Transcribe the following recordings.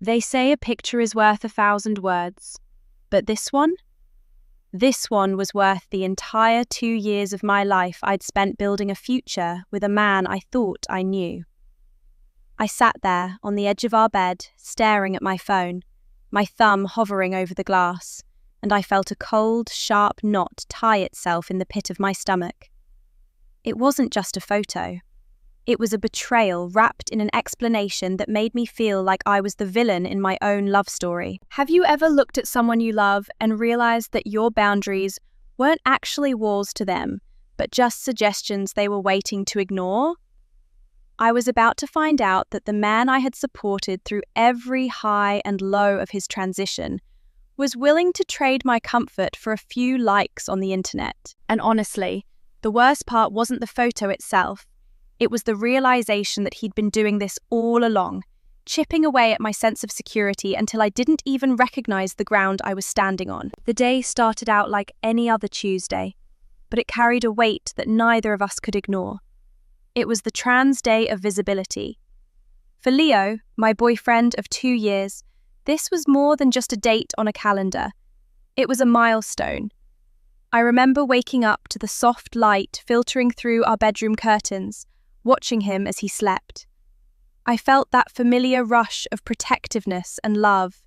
They say a picture is worth 1,000 words, but this one? This one was worth the entire 2 years of my life I'd spent building a future with a man I thought I knew. I sat there on the edge of our bed, staring at my phone, my thumb hovering over the glass, and I felt a cold, sharp knot tie itself in the pit of my stomach. It wasn't just a photo. It was a betrayal wrapped in an explanation that made me feel like I was the villain in my own love story. Have you ever looked at someone you love and realized that your boundaries weren't actually walls to them, but just suggestions they were waiting to ignore? I was about to find out that the man I had supported through every high and low of his transition was willing to trade my comfort for a few likes on the internet. And honestly, the worst part wasn't the photo itself. It was the realization that he'd been doing this all along, chipping away at my sense of security until I didn't even recognize the ground I was standing on. The day started out like any other Tuesday, but it carried a weight that neither of us could ignore. It was the trans day of visibility. For Leo, my boyfriend of 2 years, this was more than just a date on a calendar. It was a milestone. I remember waking up to the soft light filtering through our bedroom curtains, watching him as he slept. I felt that familiar rush of protectiveness and love.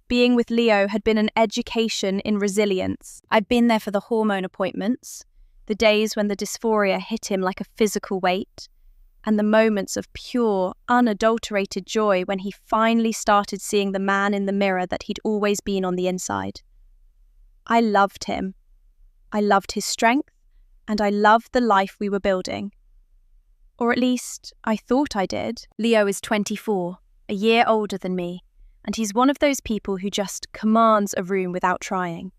Being with Leo had been an education in resilience. I'd been there for the hormone appointments, the days when the dysphoria hit him like a physical weight, and the moments of pure, unadulterated joy when he finally started seeing the man in the mirror that he'd always been on the inside. I loved him. I loved his strength, and I loved the life we were building. Or at least, I thought I did. Leo is 24, a year older than me, and he's one of those people who just commands a room without trying.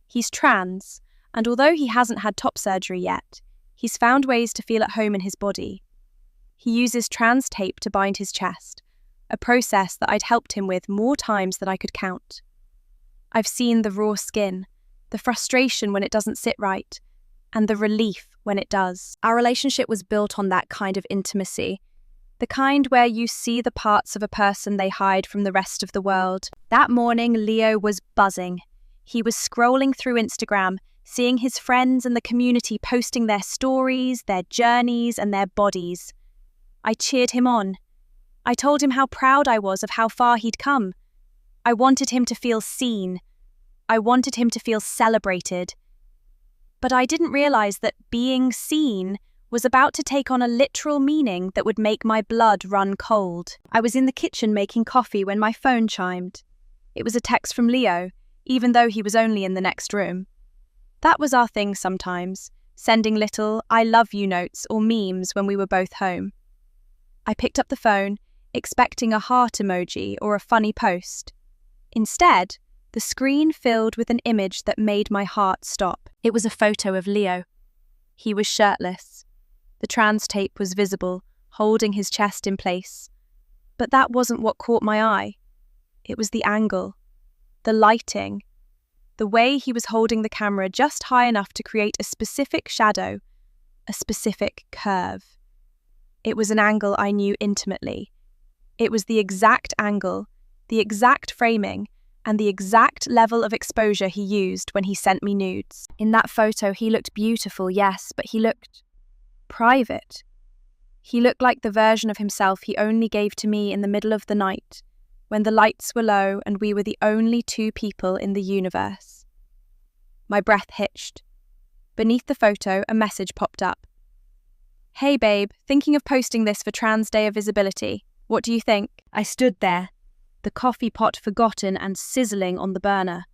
He's trans, and although he hasn't had top surgery yet, he's found ways to feel at home in his body. He uses trans tape to bind his chest, a process that I'd helped him with more times than I could count. I've seen the raw skin, the frustration when it doesn't sit right, and the relief when it does. Our relationship was built on that kind of intimacy, the kind where you see the parts of a person they hide from the rest of the world. That morning, Leo was buzzing. He was scrolling through Instagram, seeing his friends and the community posting their stories, their journeys, and their bodies. I cheered him on. I told him how proud I was of how far he'd come. I wanted him to feel seen. I wanted him to feel celebrated. But I didn't realize that being seen was about to take on a literal meaning that would make my blood run cold. I was in the kitchen making coffee when my phone chimed. It was a text from Leo, even though he was only in the next room. That was our thing sometimes, sending little "I love you" notes or memes when we were both home. I picked up the phone, expecting a heart emoji or a funny post. Instead, the screen filled with an image that made my heart stop. It was a photo of Leo. He was shirtless. The trans tape was visible, holding his chest in place. But that wasn't what caught my eye. It was the angle, the lighting, the way he was holding the camera just high enough to create a specific shadow, a specific curve. It was an angle I knew intimately. It was the exact angle, the exact framing, and the exact level of exposure he used when he sent me nudes. In that photo, he looked beautiful, yes, but he looked private. He looked like the version of himself he only gave to me in the middle of the night, when the lights were low and we were the only two people in the universe. My breath hitched. Beneath the photo, a message popped up. "Hey babe, thinking of posting this for Trans Day of Visibility. What do you think?" I stood there, the coffee pot forgotten and sizzling on the burner.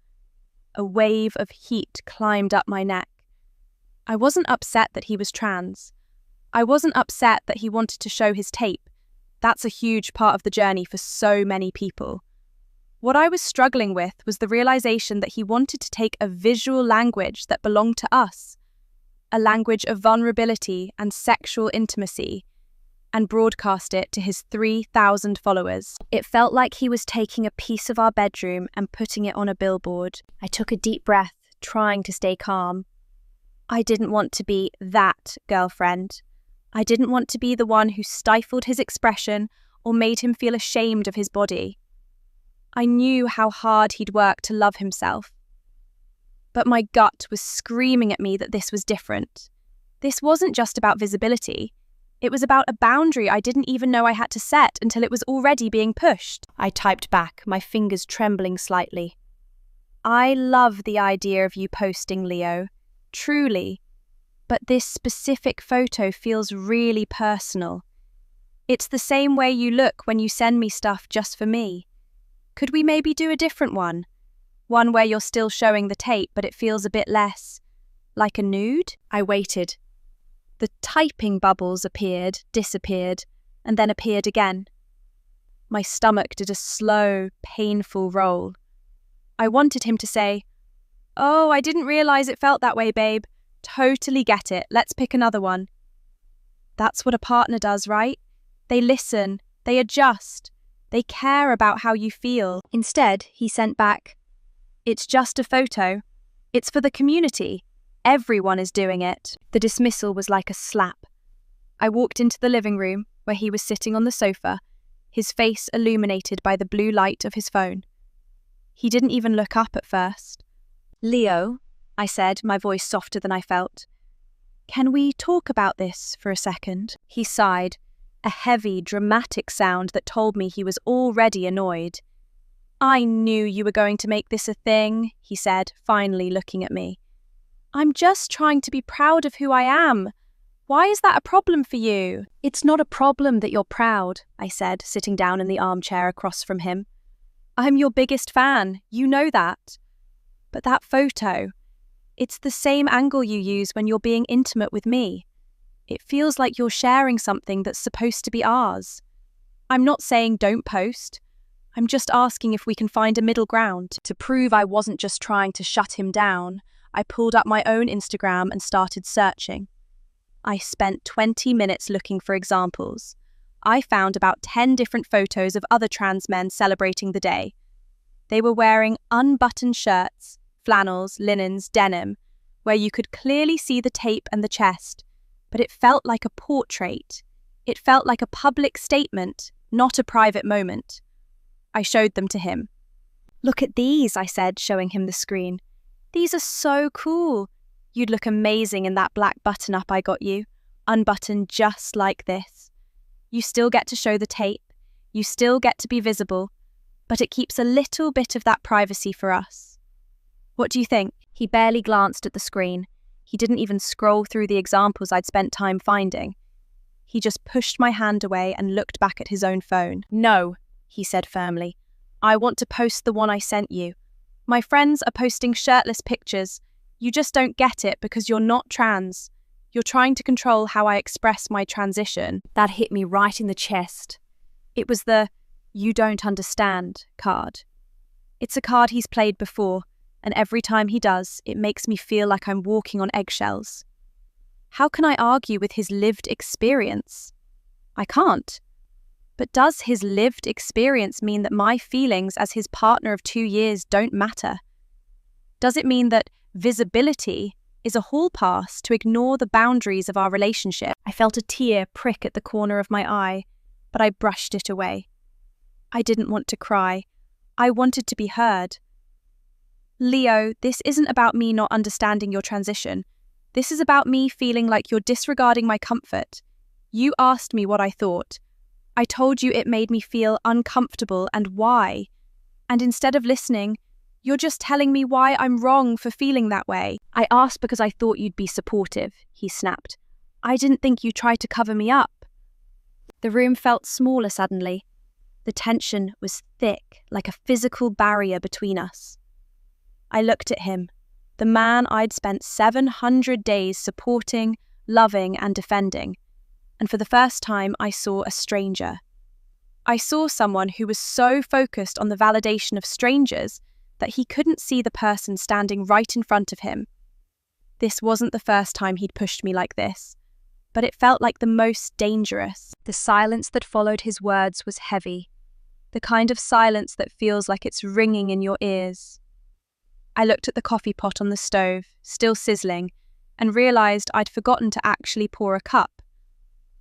A wave of heat climbed up my neck. I wasn't upset that he was trans. I wasn't upset that he wanted to show his tape. That's a huge part of the journey for so many people. What I was struggling with was the realization that he wanted to take a visual language that belonged to us, a language of vulnerability and sexual intimacy, and broadcast it to his 3,000 followers. It felt like he was taking a piece of our bedroom and putting it on a billboard. I took a deep breath, trying to stay calm. I didn't want to be that girlfriend. I didn't want to be the one who stifled his expression or made him feel ashamed of his body. I knew how hard he'd worked to love himself. But my gut was screaming at me that this was different. This wasn't just about visibility. It was about a boundary I didn't even know I had to set until it was already being pushed. I typed back, my fingers trembling slightly. I love the idea of you posting, Leo. Truly. But this specific photo feels really personal. It's the same way you look when you send me stuff just for me. Could we maybe do a different one? One where you're still showing the tape, but it feels a bit less like a nude? I waited. The typing bubbles appeared, disappeared, and then appeared again. My stomach did a slow, painful roll. I wanted him to say, "Oh, I didn't realize it felt that way, babe. Totally get it. Let's pick another one." That's what a partner does, right? They listen, they adjust, they care about how you feel. Instead, he sent back, "It's just a photo. It's for the community. Everyone is doing it." The dismissal was like a slap. I walked into the living room, where he was sitting on the sofa, his face illuminated by the blue light of his phone. He didn't even look up at first. "Leo," I said, my voice softer than I felt. "Can we talk about this for a second?" He sighed, a heavy, dramatic sound that told me he was already annoyed. "I knew you were going to make this a thing," he said, finally looking at me. "I'm just trying to be proud of who I am. Why is that a problem for you?" "It's not a problem that you're proud," I said, sitting down in the armchair across from him. "I'm your biggest fan, you know that. But that photo, it's the same angle you use when you're being intimate with me. It feels like you're sharing something that's supposed to be ours. I'm not saying don't post. I'm just asking if we can find a middle ground." To prove I wasn't just trying to shut him down, I pulled up my own Instagram and started searching. I spent 20 minutes looking for examples. I found about 10 different photos of other trans men celebrating the day. They were wearing unbuttoned shirts, flannels, linens, denim, where you could clearly see the tape and the chest, but it felt like a portrait. It felt like a public statement, not a private moment. I showed them to him. "Look at these," I said, showing him the screen. "These are so cool. You'd look amazing in that black button-up I got you, unbuttoned just like this. You still get to show the tape, you still get to be visible, but it keeps a little bit of that privacy for us. What do you think?" He barely glanced at the screen. He didn't even scroll through the examples I'd spent time finding. He just pushed my hand away and looked back at his own phone. "No," he said firmly. "I want to post the one I sent you. My friends are posting shirtless pictures. You just don't get it because you're not trans. You're trying to control how I express my transition." That hit me right in the chest. It was the "you don't understand" card. It's a card he's played before, and every time he does, it makes me feel like I'm walking on eggshells. How can I argue with his lived experience? I can't. But does his lived experience mean that my feelings as his partner of 2 years don't matter? Does it mean that visibility is a hall pass to ignore the boundaries of our relationship? I felt a tear prick at the corner of my eye, but I brushed it away. I didn't want to cry. I wanted to be heard. "Leo, this isn't about me not understanding your transition. This is about me feeling like you're disregarding my comfort. You asked me what I thought. I told you it made me feel uncomfortable and why. And instead of listening, you're just telling me why I'm wrong for feeling that way." "I asked because I thought you'd be supportive," he snapped. "I didn't think you'd try to cover me up." The room felt smaller suddenly. The tension was thick, like a physical barrier between us. I looked at him, the man I'd spent 700 days supporting, loving, and defending, and for the first time I saw a stranger. I saw someone who was so focused on the validation of strangers that he couldn't see the person standing right in front of him. This wasn't the first time he'd pushed me like this, but it felt like the most dangerous. The silence that followed his words was heavy, the kind of silence that feels like it's ringing in your ears. I looked at the coffee pot on the stove, still sizzling, and realized I'd forgotten to actually pour a cup.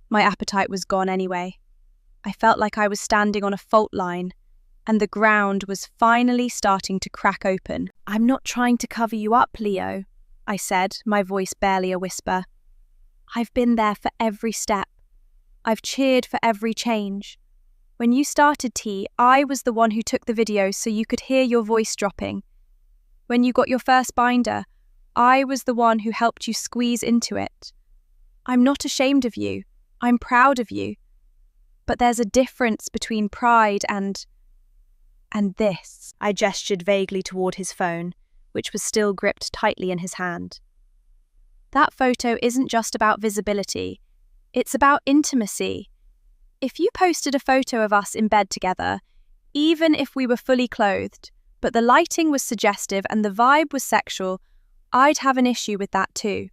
My appetite was gone anyway. I felt like I was standing on a fault line, and the ground was finally starting to crack open. "I'm not trying to cover you up, Leo," I said, my voice barely a whisper. "I've been there for every step. I've cheered for every change. When you started T, I was the one who took the video so you could hear your voice dropping. When you got your first binder, I was the one who helped you squeeze into it. I'm not ashamed of you. I'm proud of you. But there's a difference between pride and this." I gestured vaguely toward his phone, which was still gripped tightly in his hand. "That photo isn't just about visibility. It's about intimacy. If you posted a photo of us in bed together, even if we were fully clothed, but the lighting was suggestive and the vibe was sexual, I'd have an issue with that too.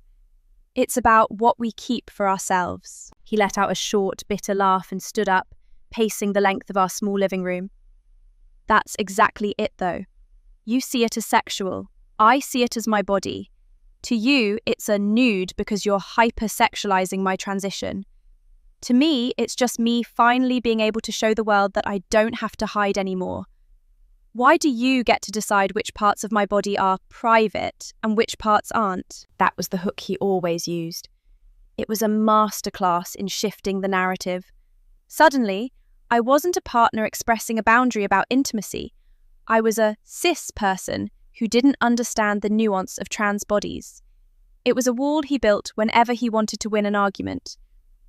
It's about what we keep for ourselves." He let out a short, bitter laugh and stood up, pacing the length of our small living room. "That's exactly it, though. You see it as sexual. I see it as my body. To you, it's a nude because you're hyper-sexualizing my transition. To me, it's just me finally being able to show the world that I don't have to hide anymore. Why do you get to decide which parts of my body are private and which parts aren't?" That was the hook he always used. It was a masterclass in shifting the narrative. Suddenly, I wasn't a partner expressing a boundary about intimacy. I was a cis person who didn't understand the nuance of trans bodies. It was a wall he built whenever he wanted to win an argument.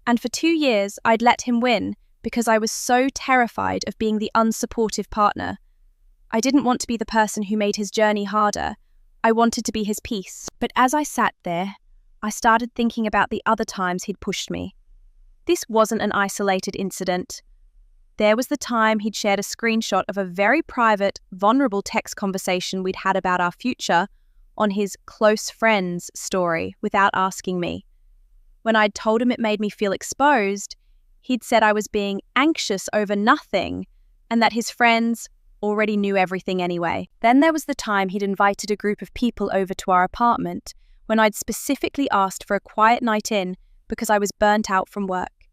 And for 2 years, I'd let him win because I was so terrified of being the unsupportive partner. I didn't want to be the person who made his journey harder. I wanted to be his peace. But as I sat there, I started thinking about the other times he'd pushed me. This wasn't an isolated incident. There was the time he'd shared a screenshot of a very private, vulnerable text conversation we'd had about our future on his close friends story without asking me. When I'd told him it made me feel exposed, he'd said I was being anxious over nothing and that his friends already knew everything anyway. Then there was the time he'd invited a group of people over to our apartment when I'd specifically asked for a quiet night in because I was burnt out from work.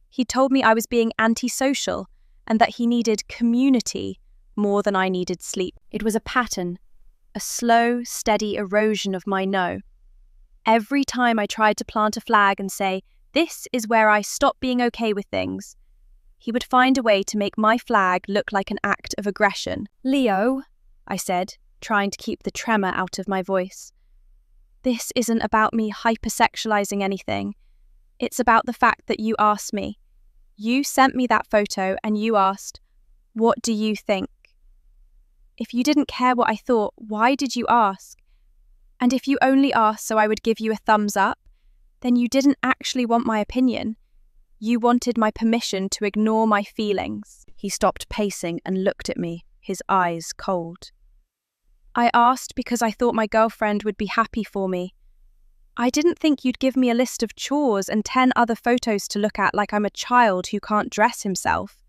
He told me I was being antisocial and that he needed community more than I needed sleep. It was a pattern, a slow, steady erosion of my no. Every time I tried to plant a flag and say, "This is where I stop being okay with things," he would find a way to make my flag look like an act of aggression. "Leo," I said, trying to keep the tremor out of my voice, "this isn't about me hypersexualizing anything. It's about the fact that you asked me. You sent me that photo and you asked, 'What do you think?' If you didn't care what I thought, why did you ask? And if you only asked so I would give you a thumbs up, then you didn't actually want my opinion. You wanted my permission to ignore my feelings." He stopped pacing and looked at me, his eyes cold. "I asked because I thought my girlfriend would be happy for me. I didn't think you'd give me a list of chores and 10 other photos to look at like I'm a child who can't dress himself.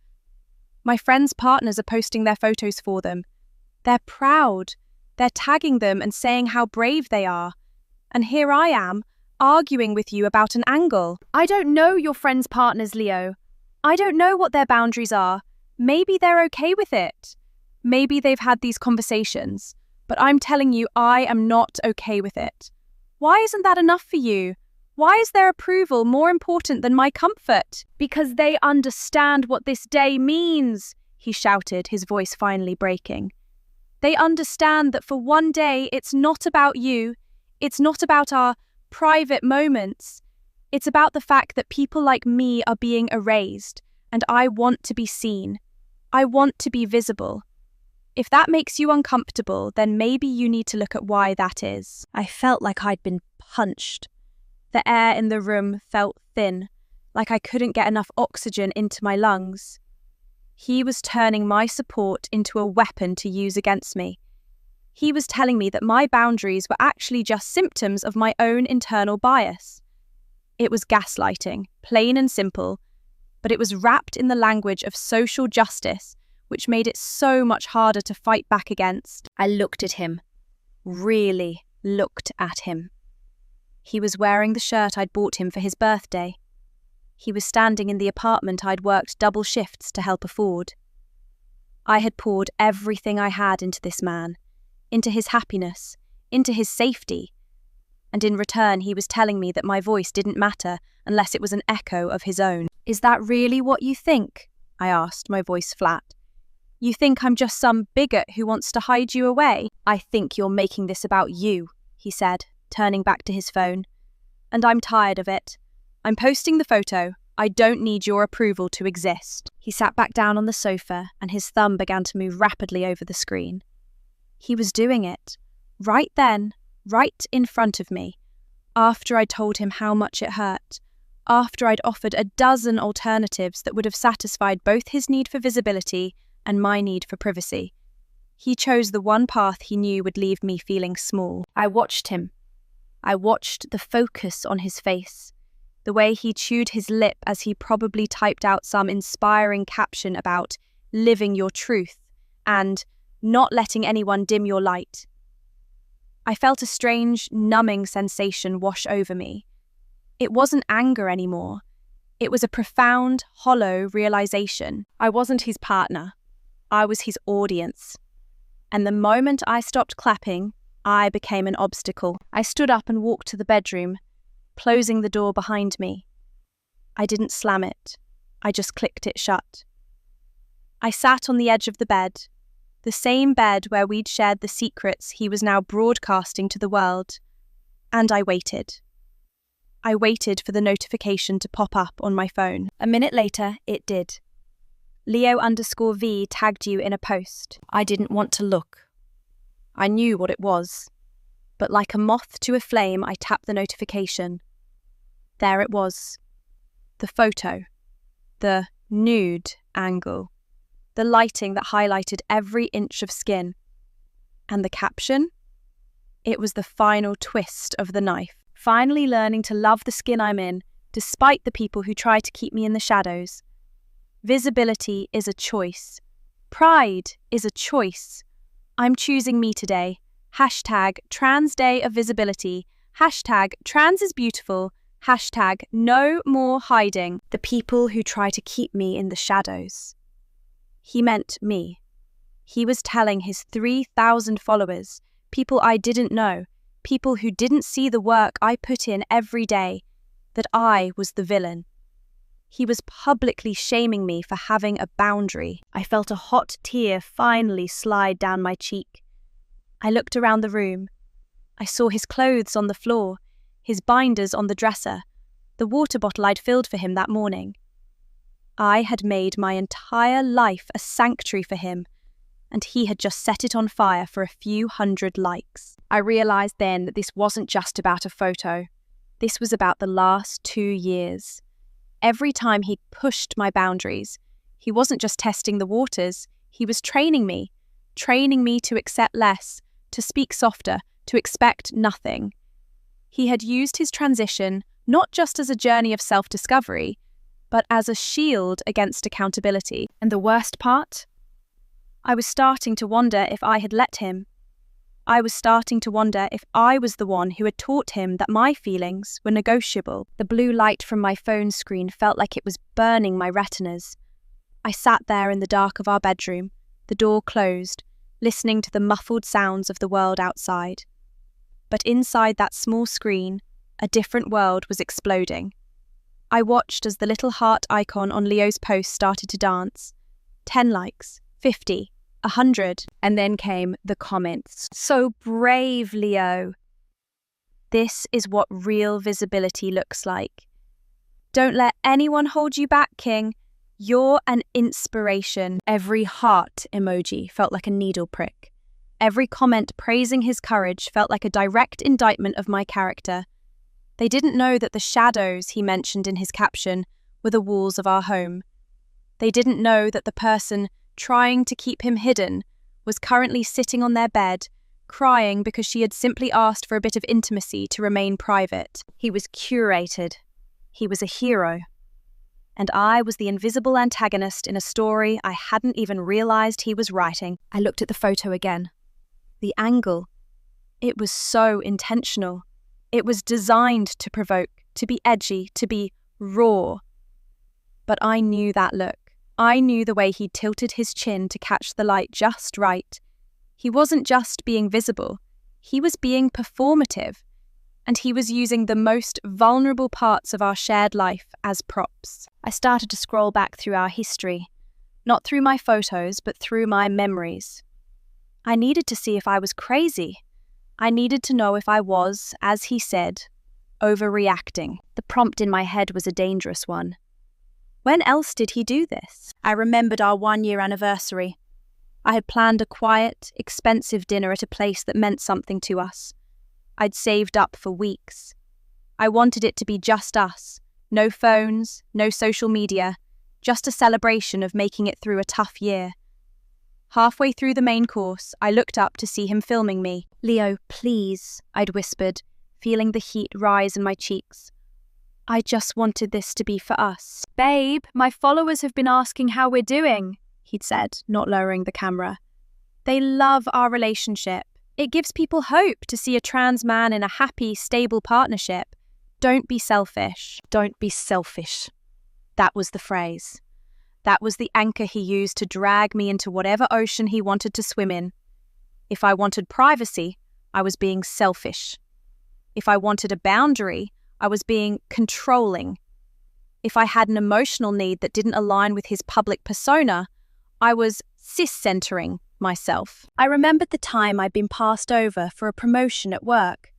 My friends' partners are posting their photos for them. They're proud. They're tagging them and saying how brave they are. And here I am, arguing with you about an angle. I don't know your friends' partners, Leo. I don't know what their boundaries are. Maybe they're okay with it. Maybe they've had these conversations. But I'm telling you, I am not okay with it. Why isn't that enough for you? Why is their approval more important than my comfort?" "Because they understand what this day means," he shouted, his voice finally breaking. "They understand that for one day it's not about you. It's not about our private moments. It's about the fact that people like me are being erased, and I want to be seen. I want to be visible. If that makes you uncomfortable, then maybe you need to look at why that is." I felt like I'd been punched. The air in the room felt thin, like I couldn't get enough oxygen into my lungs. He was turning my support into a weapon to use against me. He was telling me that my boundaries were actually just symptoms of my own internal bias. It was gaslighting, plain and simple, but it was wrapped in the language of social justice, which made it so much harder to fight back against. I looked at him. Really looked at him. He was wearing the shirt I'd bought him for his birthday. He was standing in the apartment I'd worked double shifts to help afford. I had poured everything I had into this man, into his happiness, into his safety, and in return he was telling me that my voice didn't matter unless it was an echo of his own. "Is that really what you think?" I asked, my voice flat. "You think I'm just some bigot who wants to hide you away?" "I think you're making this about you," he said, turning back to his phone. "And I'm tired of it. I'm posting the photo. I don't need your approval to exist." He sat back down on the sofa and his thumb began to move rapidly over the screen. He was doing it, right then, right in front of me, after I'd told him how much it hurt, after I'd offered a dozen alternatives that would have satisfied both his need for visibility and my need for privacy. He chose the one path he knew would leave me feeling small. I watched him. I watched the focus on his face, the way he chewed his lip as he probably typed out some inspiring caption about living your truth and not letting anyone dim your light. I felt a strange, numbing sensation wash over me. It wasn't anger anymore. It was a profound, hollow realization. I wasn't his partner. I was his audience. And the moment I stopped clapping, I became an obstacle. I stood up and walked to the bedroom, closing the door behind me. I didn't slam it. I just clicked it shut. I sat on the edge of the bed, the same bed where we'd shared the secrets he was now broadcasting to the world, and I waited. I waited for the notification to pop up on my phone. A minute later, it did. Leo_V tagged you in a post. I didn't want to look. I knew what it was, but like a moth to a flame, I tapped the notification. There it was. The photo. The nude angle. The lighting that highlighted every inch of skin. And the caption? It was the final twist of the knife. Finally learning to love the skin I'm in, despite the people who try to keep me in the shadows. Visibility is a choice. Pride is a choice. I'm choosing me today. Hashtag Trans Day of Visibility. Hashtag Trans is beautiful. Hashtag no more hiding. The people who try to keep me in the shadows. He meant me. He was telling his 3,000 followers, people I didn't know, people who didn't see the work I put in every day, that I was the villain. He was publicly shaming me for having a boundary. I felt a hot tear finally slide down my cheek. I looked around the room. I saw his clothes on the floor, his binders on the dresser, the water bottle I'd filled for him that morning. I had made my entire life a sanctuary for him, and he had just set it on fire for a few hundred likes. I realized then that this wasn't just about a photo. This was about the last 2 years. Every time he pushed my boundaries, he wasn't just testing the waters, he was training me to accept less, to speak softer, to expect nothing. He had used his transition not just as a journey of self-discovery, but as a shield against accountability. And the worst part? I was starting to wonder if I had let him. I was starting to wonder if I was the one who had taught him that my feelings were negotiable. The blue light from my phone screen felt like it was burning my retinas. I sat there in the dark of our bedroom, the door closed, listening to the muffled sounds of the world outside. But inside that small screen, a different world was exploding. I watched as the little heart icon on Leo's post started to dance. 10 likes, 50, 100, and then came the comments. So brave, Leo. This is what real visibility looks like. Don't let anyone hold you back, King. You're an inspiration. Every heart emoji felt like a needle prick. Every comment praising his courage felt like a direct indictment of my character. They didn't know that the shadows he mentioned in his caption were the walls of our home. They didn't know that the person trying to keep him hidden was currently sitting on their bed, crying because she had simply asked for a bit of intimacy to remain private. He was curated. He was a hero. And I was the invisible antagonist in a story I hadn't even realized he was writing. I looked at the photo again. The angle. It was so intentional. It was designed to provoke, to be edgy, to be raw. But I knew that look. I knew the way he tilted his chin to catch the light just right. He wasn't just being visible, he was being performative, and he was using the most vulnerable parts of our shared life as props. I started to scroll back through our history, not through my photos, but through my memories. I needed to see if I was crazy. I needed to know if I was, as he said, overreacting. The prompt in my head was a dangerous one. When else did he do this? I remembered our 1-year anniversary. I had planned a quiet, expensive dinner at a place that meant something to us. I'd saved up for weeks. I wanted it to be just us. No phones, no social media, just a celebration of making it through a tough year. Halfway through the main course, I looked up to see him filming me. "Leo, please," I'd whispered, feeling the heat rise in my cheeks. "I just wanted this to be for us." "Babe, my followers have been asking how we're doing," he'd said, not lowering the camera. "They love our relationship. It gives people hope to see a trans man in a happy, stable partnership. Don't be selfish. Don't be selfish." That was the phrase. That was the anchor he used to drag me into whatever ocean he wanted to swim in. If I wanted privacy, I was being selfish. If I wanted a boundary, I was being controlling. If I had an emotional need that didn't align with his public persona, I was cis-centering myself. I remembered the time I'd been passed over for a promotion at work.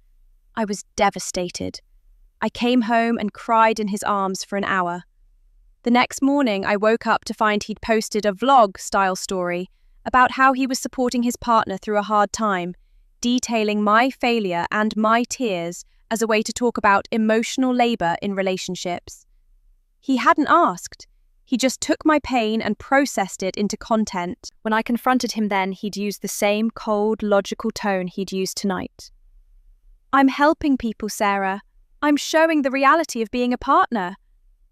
I was devastated. I came home and cried in his arms for an hour. The next morning, I woke up to find he'd posted a vlog-style story about how he was supporting his partner through a hard time, detailing my failure and my tears as a way to talk about emotional labor in relationships. He hadn't asked. He just took my pain and processed it into content. When I confronted him then, he'd used the same cold, logical tone he'd used tonight. "I'm helping people, Sarah. I'm showing the reality of being a partner.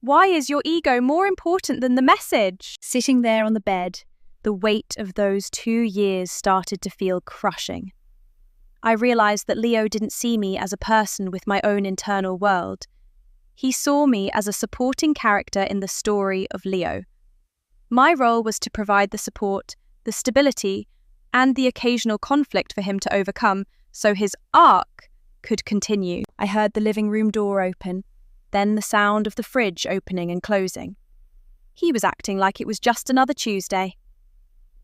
Why is your ego more important than the message?" Sitting there on the bed, the weight of those 2 years started to feel crushing. I realized that Leo didn't see me as a person with my own internal world. He saw me as a supporting character in the story of Leo. My role was to provide the support, the stability, and the occasional conflict for him to overcome so his arc could continue. I heard the living room door open, then the sound of the fridge opening and closing. He was acting like it was just another Tuesday.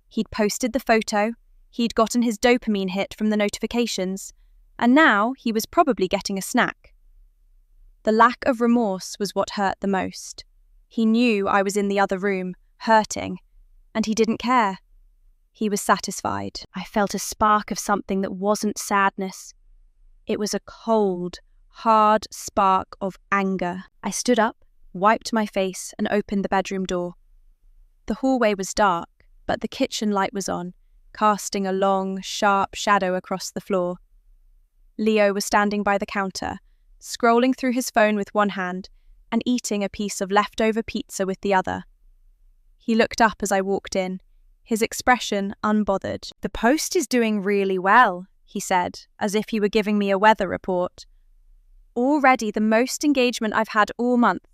He'd posted the photo, he'd gotten his dopamine hit from the notifications, and now he was probably getting a snack. The lack of remorse was what hurt the most. He knew I was in the other room, hurting, and he didn't care. He was satisfied. I felt a spark of something that wasn't sadness. It was a cold, hard spark of anger. I stood up, wiped my face, and opened the bedroom door. The hallway was dark, but the kitchen light was on, casting a long, sharp shadow across the floor. Leo was standing by the counter, scrolling through his phone with one hand and eating a piece of leftover pizza with the other. He looked up as I walked in, his expression unbothered. "The post is doing really well," he said, as if he were giving me a weather report. "Already the most engagement I've had all month.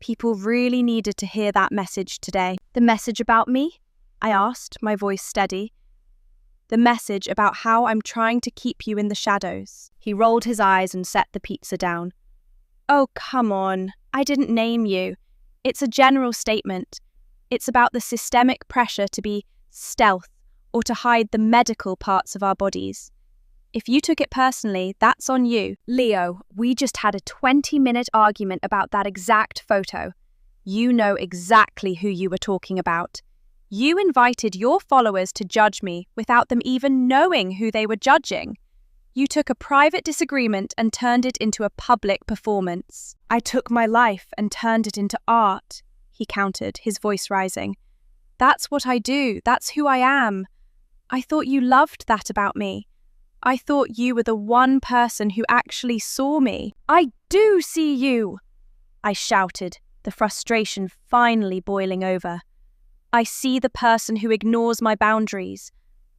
People really needed to hear that message today." "The message about me?" I asked, my voice steady. "The message about how I'm trying to keep you in the shadows." He rolled his eyes and set the pizza down. "Oh, come on. I didn't name you. It's a general statement. It's about the systemic pressure to be stealth or to hide the medical parts of our bodies. If you took it personally, that's on you." "Leo, we just had a 20-minute argument about that exact photo. You know exactly who you were talking about. You invited your followers to judge me without them even knowing who they were judging. You took a private disagreement and turned it into a public performance." "I took my life and turned it into art," he countered, his voice rising. "That's what I do. That's who I am. I thought you loved that about me. I thought you were the one person who actually saw me." "I do see you!" I shouted, the frustration finally boiling over. "I see the person who ignores my boundaries.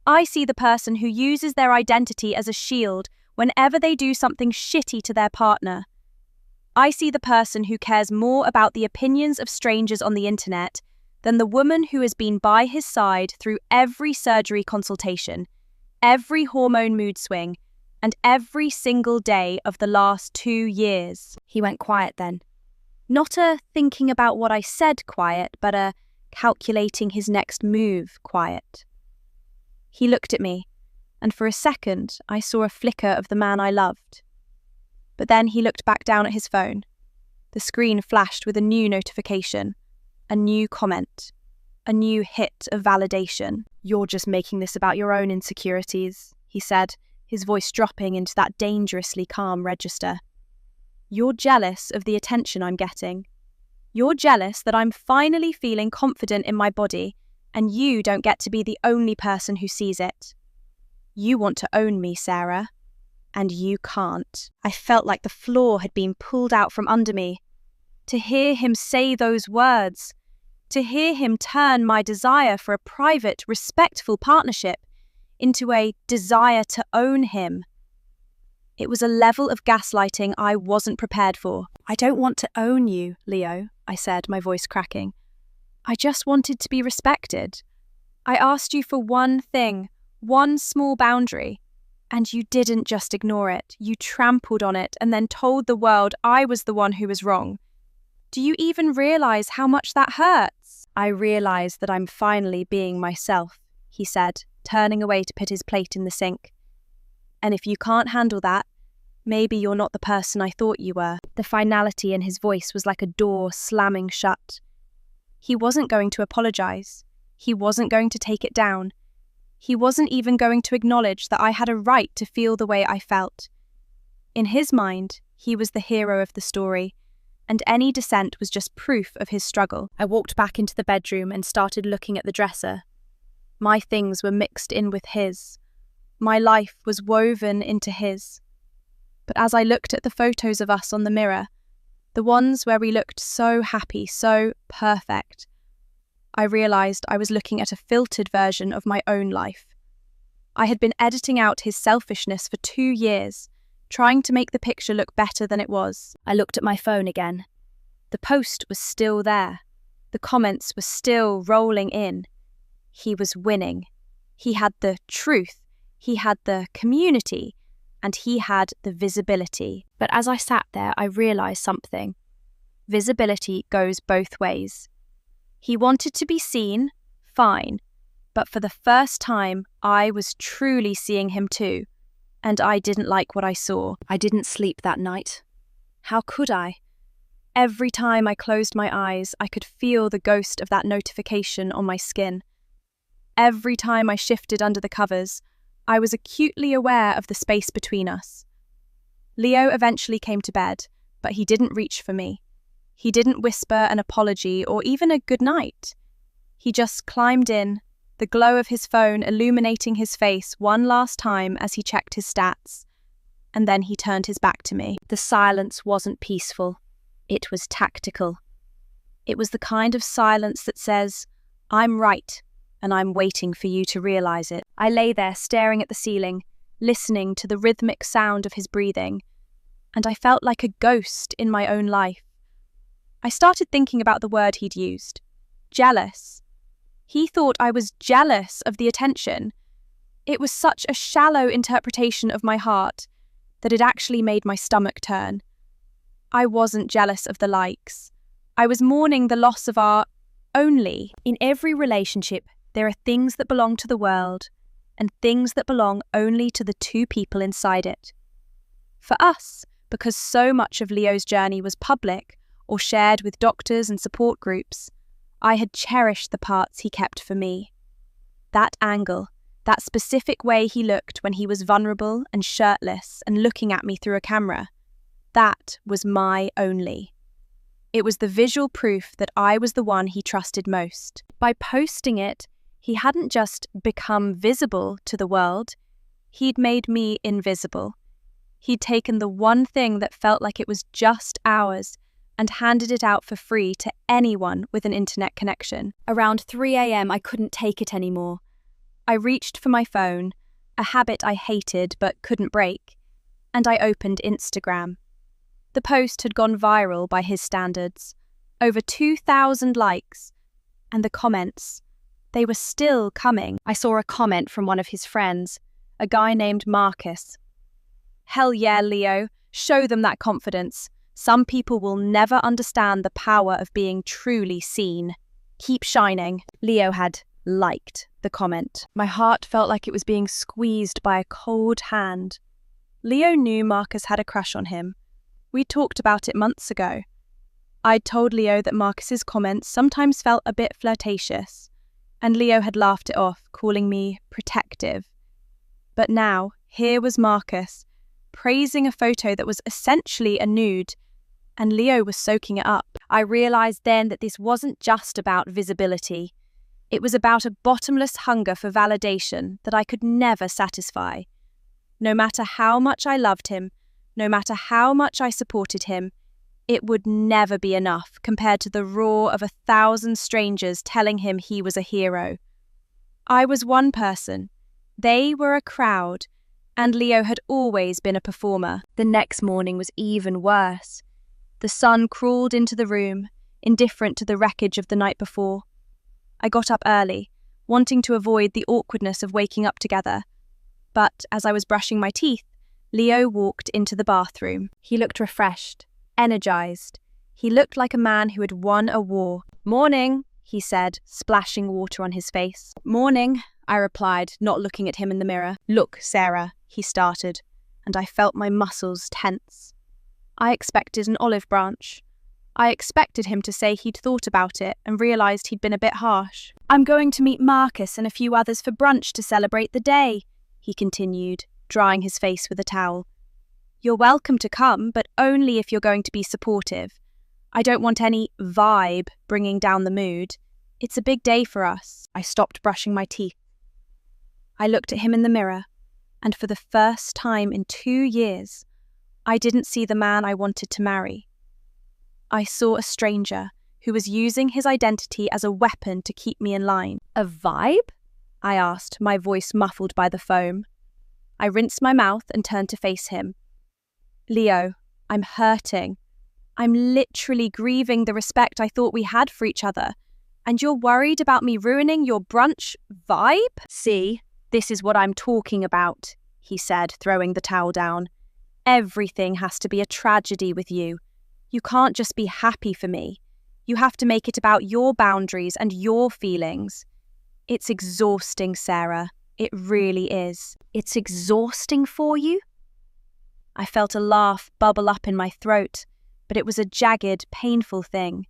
I see the person who uses their identity as a shield whenever they do something shitty to their partner. I see the person who cares more about the opinions of strangers on the internet than the woman who has been by his side through every surgery consultation, every hormone mood swing, and every single day of the last 2 years. He went quiet then. Not a thinking about what I said quiet, but a calculating his next move quiet. He looked at me, and for a second I saw a flicker of the man I loved. But then he looked back down at his phone. The screen flashed with a new notification, a new comment, a new hit of validation. "You're just making this about your own insecurities," he said, his voice dropping into that dangerously calm register. "You're jealous of the attention I'm getting. You're jealous that I'm finally feeling confident in my body, and you don't get to be the only person who sees it. You want to own me, Sarah, and you can't." I felt like the floor had been pulled out from under me. To hear him say those words, to hear him turn my desire for a private, respectful partnership into a desire to own him. It was a level of gaslighting I wasn't prepared for. "I don't want to own you, Leo," I said, my voice cracking. "I just wanted to be respected. I asked you for one thing, one small boundary, and you didn't just ignore it. You trampled on it and then told the world I was the one who was wrong. Do you even realize how much that hurts?" "I realize that I'm finally being myself," he said, turning away to put his plate in the sink. "And if you can't handle that, maybe you're not the person I thought you were." The finality in his voice was like a door slamming shut. He wasn't going to apologize. He wasn't going to take it down. He wasn't even going to acknowledge that I had a right to feel the way I felt. In his mind, he was the hero of the story, and any dissent was just proof of his struggle. I walked back into the bedroom and started looking at the dresser. My things were mixed in with his. My life was woven into his. But as I looked at the photos of us on the mirror, the ones where we looked so happy, so perfect, I realized I was looking at a filtered version of my own life. I had been editing out his selfishness for 2 years, trying to make the picture look better than it was. I looked at my phone again. The post was still there. The comments were still rolling in. He was winning. He had the truth. He had the community. And he had the visibility. But as I sat there, I realized something. Visibility goes both ways. He wanted to be seen, fine, but for the first time, I was truly seeing him too, and I didn't like what I saw. I didn't sleep that night. How could I? Every time I closed my eyes, I could feel the ghost of that notification on my skin. Every time I shifted under the covers, I was acutely aware of the space between us. Leo eventually came to bed, but he didn't reach for me. He didn't whisper an apology or even a good night. He just climbed in, the glow of his phone illuminating his face one last time as he checked his stats. And then he turned his back to me. The silence wasn't peaceful. It was tactical. It was the kind of silence that says, "I'm right, and I'm waiting for you to realize it." I lay there staring at the ceiling, listening to the rhythmic sound of his breathing, and I felt like a ghost in my own life. I started thinking about the word he'd used. Jealous. He thought I was jealous of the attention. It was such a shallow interpretation of my heart that it actually made my stomach turn. I wasn't jealous of the likes. I was mourning the loss of our only. In every relationship, there are things that belong to the world and things that belong only to the 2 people inside it. For us, because so much of Leo's journey was public or shared with doctors and support groups, I had cherished the parts he kept for me. That angle, that specific way he looked when he was vulnerable and shirtless and looking at me through a camera, that was my only. It was the visual proof that I was the one he trusted most. By posting it, he hadn't just become visible to the world, he'd made me invisible. He'd taken the one thing that felt like it was just ours and handed it out for free to anyone with an internet connection. Around 3 a.m, I couldn't take it anymore. I reached for my phone, a habit I hated but couldn't break, and I opened Instagram. The post had gone viral by his standards. Over 2,000 likes. And the comments, they were still coming. I saw a comment from one of his friends, a guy named Marcus. "Hell yeah, Leo, show them that confidence. Some people will never understand the power of being truly seen. Keep shining." Leo had liked the comment. My heart felt like it was being squeezed by a cold hand. Leo knew Marcus had a crush on him. We talked about it months ago. I'd told Leo that Marcus's comments sometimes felt a bit flirtatious, and Leo had laughed it off, calling me protective. But now, here was Marcus, praising a photo that was essentially a nude, and Leo was soaking it up. I realised then that this wasn't just about visibility. It was about a bottomless hunger for validation that I could never satisfy. No matter how much I loved him, no matter how much I supported him, it would never be enough compared to the roar of 1,000 strangers telling him he was a hero. I was one person, they were a crowd, and Leo had always been a performer. The next morning was even worse. The sun crawled into the room, indifferent to the wreckage of the night before. I got up early, wanting to avoid the awkwardness of waking up together. But as I was brushing my teeth, Leo walked into the bathroom. He looked refreshed, energized. He looked like a man who had won a war. "Morning," he said, splashing water on his face. "Morning," I replied, not looking at him in the mirror. "Look, Sarah," he started, and I felt my muscles tense. I expected an olive branch. I expected him to say he'd thought about it and realised he'd been a bit harsh. "I'm going to meet Marcus and a few others for brunch to celebrate the day," he continued, drying his face with a towel. "You're welcome to come, but only if you're going to be supportive. I don't want any vibe bringing down the mood. It's a big day for us." I stopped brushing my teeth. I looked at him in the mirror, and for the first time in 2 years, I didn't see the man I wanted to marry. I saw a stranger who was using his identity as a weapon to keep me in line. "A vibe?" I asked, my voice muffled by the foam. I rinsed my mouth and turned to face him. "Leo, I'm hurting. I'm literally grieving the respect I thought we had for each other. And you're worried about me ruining your brunch vibe?" "See, this is what I'm talking about," he said, throwing the towel down. "Everything has to be a tragedy with you. You can't just be happy for me. You have to make it about your boundaries and your feelings. It's exhausting, Sarah. It really is." "It's exhausting for you?" I felt a laugh bubble up in my throat, but it was a jagged, painful thing.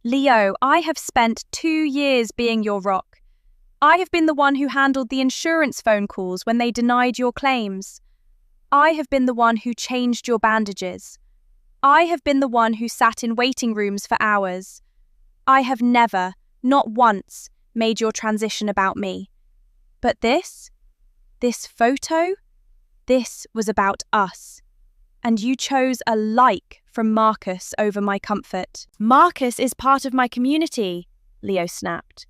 "Leo, I have spent 2 years being your rock. I have been the one who handled the insurance phone calls when they denied your claims. I have been the one who changed your bandages. I have been the one who sat in waiting rooms for hours. I have never, not once, made your transition about me. But this photo, this was about us. And you chose a like from Marcus over my comfort." "Marcus is part of my community," Leo snapped.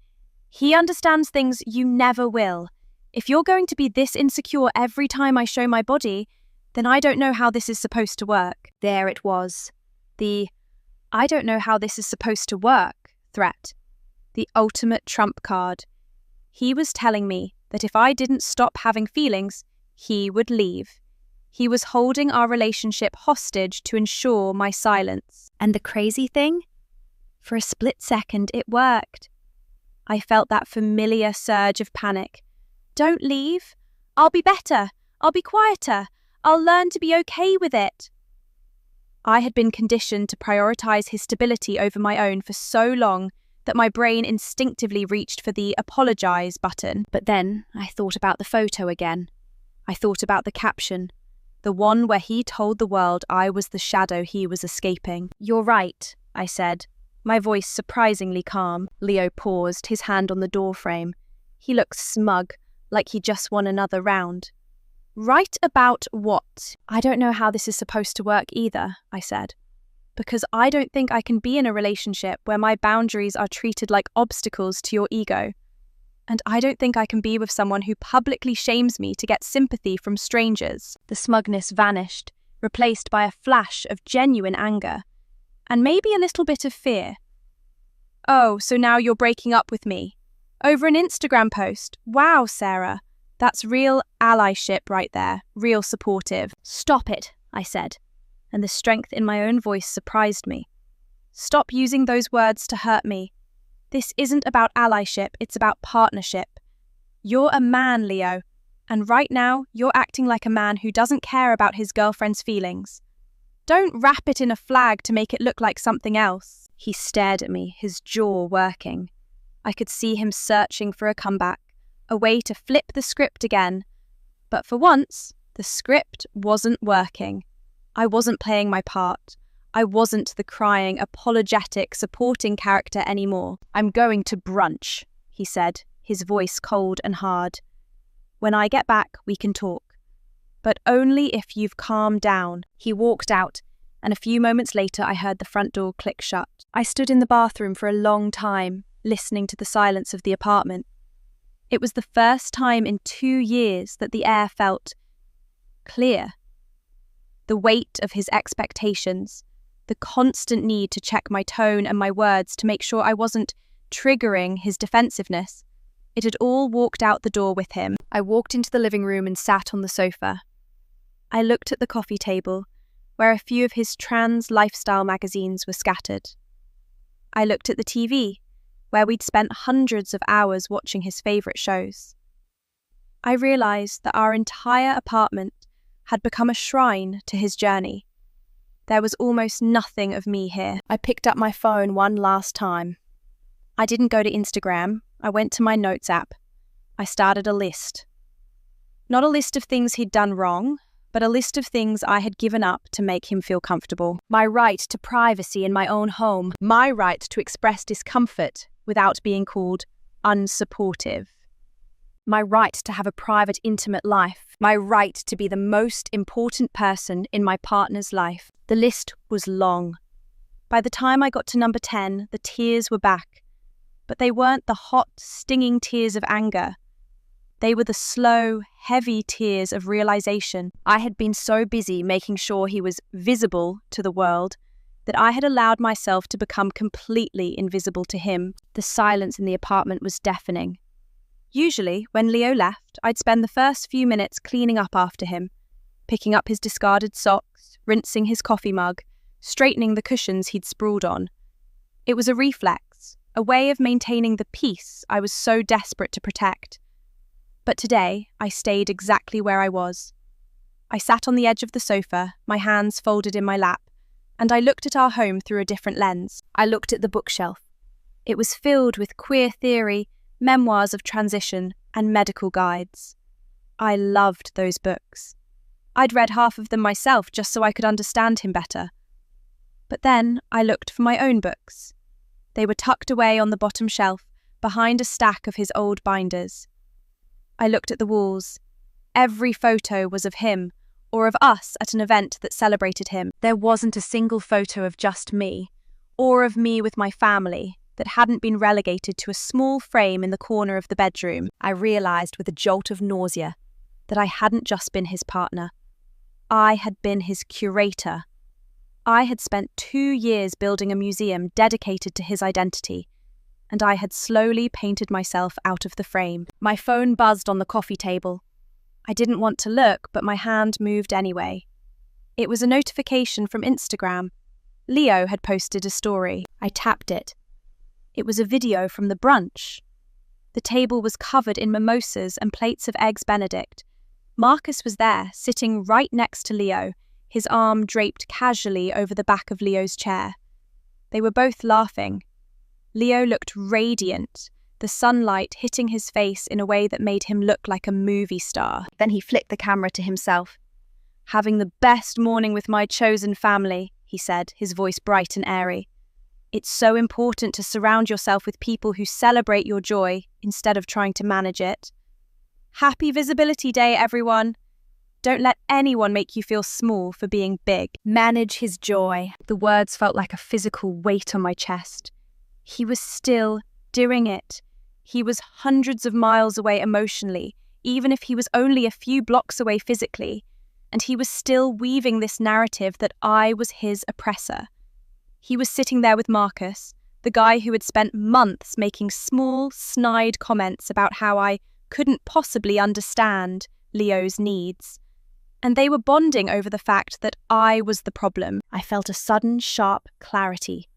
"He understands things you never will. If you're going to be this insecure every time I show my body, then I don't know how this is supposed to work." There it was. The "I don't know how this is supposed to work" threat. The ultimate trump card. He was telling me that if I didn't stop having feelings, he would leave. He was holding our relationship hostage to ensure my silence. And the crazy thing? For a split second, it worked. I felt that familiar surge of panic. "Don't leave. I'll be better. I'll be quieter. I'll learn to be okay with it." I had been conditioned to prioritize his stability over my own for so long that my brain instinctively reached for the apologize button. But then I thought about the photo again. I thought about the caption, the one where he told the world I was the shadow he was escaping. "You're right," I said, my voice surprisingly calm. Leo paused, his hand on the doorframe. He looked smug, like he just won another round. "Right about what?" "I don't know how this is supposed to work either," I said, "because I don't think I can be in a relationship where my boundaries are treated like obstacles to your ego. And I don't think I can be with someone who publicly shames me to get sympathy from strangers." The smugness vanished, replaced by a flash of genuine anger, and maybe a little bit of fear. Oh, so now you're breaking up with me. Over an Instagram post. Wow, Sarah. That's real allyship right there. Real supportive. Stop it, I said, and the strength in my own voice surprised me. Stop using those words to hurt me. This isn't about allyship, it's about partnership. You're a man, Leo, and right now you're acting like a man who doesn't care about his girlfriend's feelings. Don't wrap it in a flag to make it look like something else. He stared at me, his jaw working. I could see him searching for a comeback, a way to flip the script again. But for once, the script wasn't working. I wasn't playing my part. I wasn't the crying, apologetic, supporting character anymore. I'm going to brunch, he said, his voice cold and hard. When I get back, we can talk. But only if you've calmed down. He walked out, and a few moments later I heard the front door click shut. I stood in the bathroom for a long time, listening to the silence of the apartment. It was the first time in 2 years that the air felt clear. The weight of his expectations, the constant need to check my tone and my words to make sure I wasn't triggering his defensiveness. It had all walked out the door with him. I walked into the living room and sat on the sofa. I looked at the coffee table, where a few of his trans lifestyle magazines were scattered. I looked at the TV, where we'd spent hundreds of hours watching his favourite shows. I realised that our entire apartment had become a shrine to his journey. There was almost nothing of me here. I picked up my phone one last time. I didn't go to Instagram. I went to my notes app. I started a list. Not a list of things he'd done wrong, but a list of things I had given up to make him feel comfortable. My right to privacy in my own home. My right to express discomfort without being called unsupportive. My right to have a private, intimate life. My right to be the most important person in my partner's life. The list was long. By the time I got to number 10, the tears were back. But they weren't the hot, stinging tears of anger. They were the slow, heavy tears of realization. I had been so busy making sure he was visible to the world that I had allowed myself to become completely invisible to him. The silence in the apartment was deafening. Usually, when Leo left, I'd spend the first few minutes cleaning up after him, picking up his discarded socks, rinsing his coffee mug, straightening the cushions he'd sprawled on. It was a reflex, a way of maintaining the peace I was so desperate to protect. But today, I stayed exactly where I was. I sat on the edge of the sofa, my hands folded in my lap, and I looked at our home through a different lens. I looked at the bookshelf. It was filled with queer theory, memoirs of transition, and medical guides. I loved those books. I'd read half of them myself just so I could understand him better. But then I looked for my own books. They were tucked away on the bottom shelf, behind a stack of his old binders. I looked at the walls. Every photo was of him, or of us at an event that celebrated him. There wasn't a single photo of just me, or of me with my family, that hadn't been relegated to a small frame in the corner of the bedroom. I realised with a jolt of nausea that I hadn't just been his partner. I had been his curator. I had spent 2 years building a museum dedicated to his identity, and I had slowly painted myself out of the frame. My phone buzzed on the coffee table. I didn't want to look, but my hand moved anyway. It was a notification from Instagram. Leo had posted a story. I tapped it. It was a video from the brunch. The table was covered in mimosas and plates of eggs Benedict. Marcus was there, sitting right next to Leo, his arm draped casually over the back of Leo's chair. They were both laughing. Leo looked radiant, the sunlight hitting his face in a way that made him look like a movie star. Then he flicked the camera to himself. "Having the best morning with my chosen family," he said, his voice bright and airy. "It's so important to surround yourself with people who celebrate your joy instead of trying to manage it. Happy Visibility Day, everyone! Don't let anyone make you feel small for being big. Manage his joy." The words felt like a physical weight on my chest. He was still doing it. He was hundreds of miles away emotionally, even if he was only a few blocks away physically, and he was still weaving this narrative that I was his oppressor. He was sitting there with Marcus, The guy who had spent months making small, snide comments about how I couldn't possibly understand Leo's needs. And they were bonding over the fact that I was the problem. I felt a sudden, sharp clarity.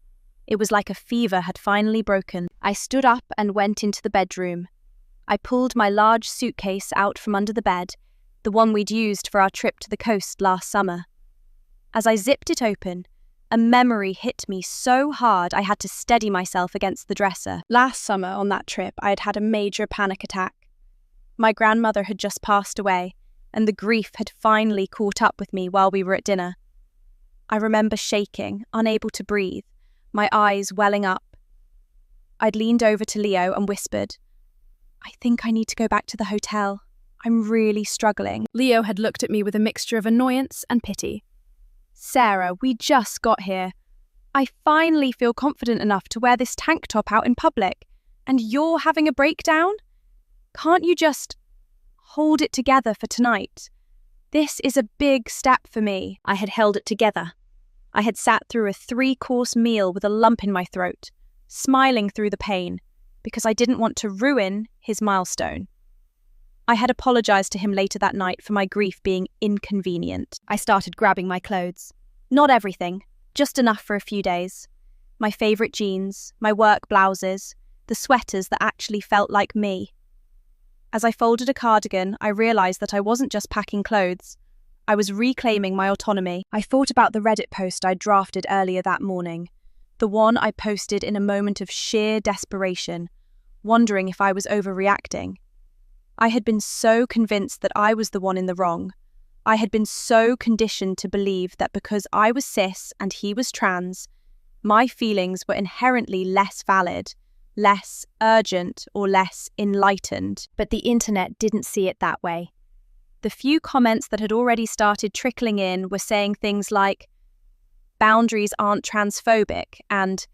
It was like a fever had finally broken. I stood up and went into the bedroom. I pulled my large suitcase out from under the bed, the one we'd used for our trip to the coast last summer. As I zipped it open, a memory hit me so hard I had to steady myself against the dresser. Last summer on that trip, I had had a major panic attack. My grandmother had just passed away, and the grief had finally caught up with me while we were at dinner. I remember shaking, unable to breathe, my eyes welling up. I'd leaned over to Leo and whispered, "I think I need to go back to the hotel. I'm really struggling." Leo had looked at me with a mixture of annoyance and pity. "Sarah, we just got here. I finally feel confident enough to wear this tank top out in public, and you're having a breakdown? Can't you just hold it together for tonight? This is a big step for me." I had held it together. I had sat through a 3-course meal with a lump in my throat, smiling through the pain, because I didn't want to ruin his milestone. I had apologized to him later that night for my grief being inconvenient. I started grabbing my clothes. Not everything, just enough for a few days. My favorite jeans, my work blouses, the sweaters that actually felt like me. As I folded a cardigan, I realized that I wasn't just packing clothes. I was reclaiming my autonomy. I thought about the Reddit post I drafted earlier that morning, the one I posted in a moment of sheer desperation, wondering if I was overreacting. I had been so convinced that I was the one in the wrong. I had been so conditioned to believe that because I was cis and he was trans, my feelings were inherently less valid, less urgent, or less enlightened. But the internet didn't see it that way. The few comments that had already started trickling in were saying things like, "Boundaries aren't transphobic," and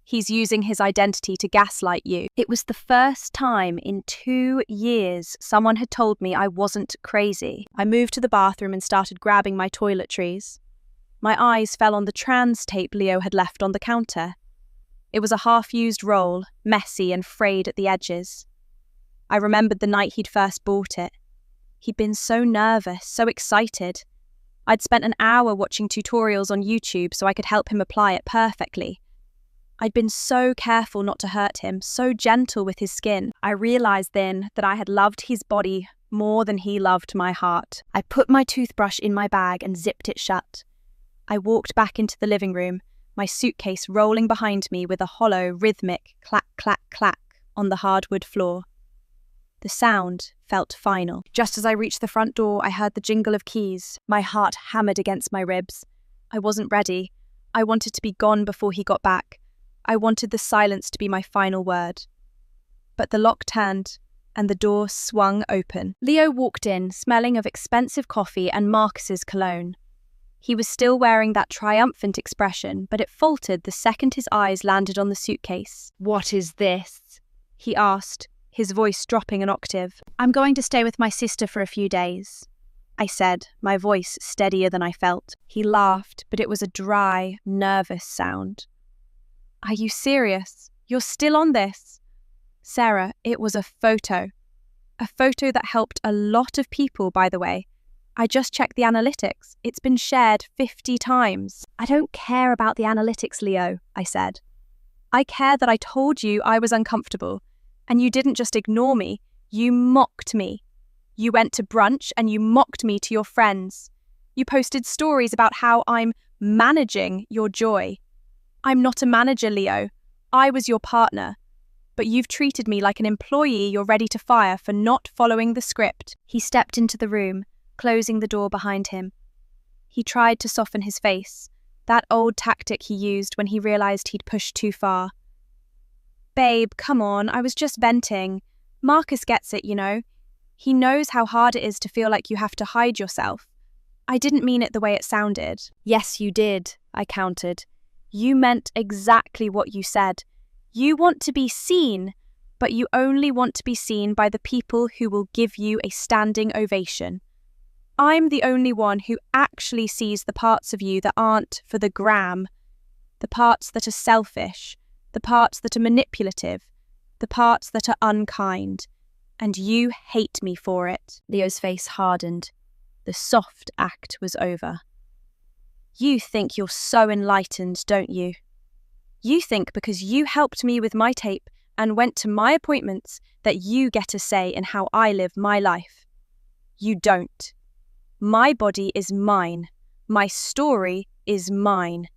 "He's using his identity to gaslight you." It was the first time in 2 years someone had told me I wasn't crazy. I moved to the bathroom and started grabbing my toiletries. My eyes fell on the trans tape Leo had left on the counter. It was a half-used roll, messy and frayed at the edges. I remembered the night he'd first bought it. He'd been so nervous, so excited. I'd spent an hour watching tutorials on YouTube so I could help him apply it perfectly. I'd been so careful not to hurt him, so gentle with his skin. I realized then that I had loved his body more than he loved my heart. I put my toothbrush in my bag and zipped it shut. I walked back into the living room, my suitcase rolling behind me with a hollow, rhythmic clack, clack, clack on the hardwood floor. The sound felt final. Just as I reached the front door, I heard the jingle of keys. My heart hammered against my ribs. I wasn't ready. I wanted to be gone before he got back. I wanted the silence to be my final word. But the lock turned, and the door swung open. Leo walked in, smelling of expensive coffee and Marcus's cologne. He was still wearing that triumphant expression, but it faltered the second his eyes landed on the suitcase. "What is this?" he asked, his voice dropping an octave. "I'm going to stay with my sister for a few days," I said, my voice steadier than I felt. He laughed, but it was a dry, nervous sound. "Are you serious? You're still on this?" "Sarah, it was a photo. A photo that helped a lot of people, by the way. I just checked the analytics. It's been shared 50 times. "I don't care about the analytics, Leo," I said. "I care that I told you I was uncomfortable. And you didn't just ignore me, you mocked me. You went to brunch and you mocked me to your friends. You posted stories about how I'm managing your joy. I'm not a manager, Leo. I was your partner. But you've treated me like an employee you're ready to fire for not following the script." He stepped into the room, closing the door behind him. He tried to soften his face, that old tactic he used when he realized he'd pushed too far. "Babe, come on, I was just venting. Marcus gets it, you know. He knows how hard it is to feel like you have to hide yourself. I didn't mean it the way it sounded." "Yes, you did," I countered. "You meant exactly what you said. You want to be seen, but you only want to be seen by the people who will give you a standing ovation. I'm the only one who actually sees the parts of you that aren't for the gram, the parts that are selfish, the parts that are manipulative, the parts that are unkind. And you hate me for it. Leo's face hardened. The soft act was over. You think you're so enlightened, don't you? You think because you helped me with my tape and went to my appointments that you get a say in how I live my life. You don't. My body is mine. My story is mine.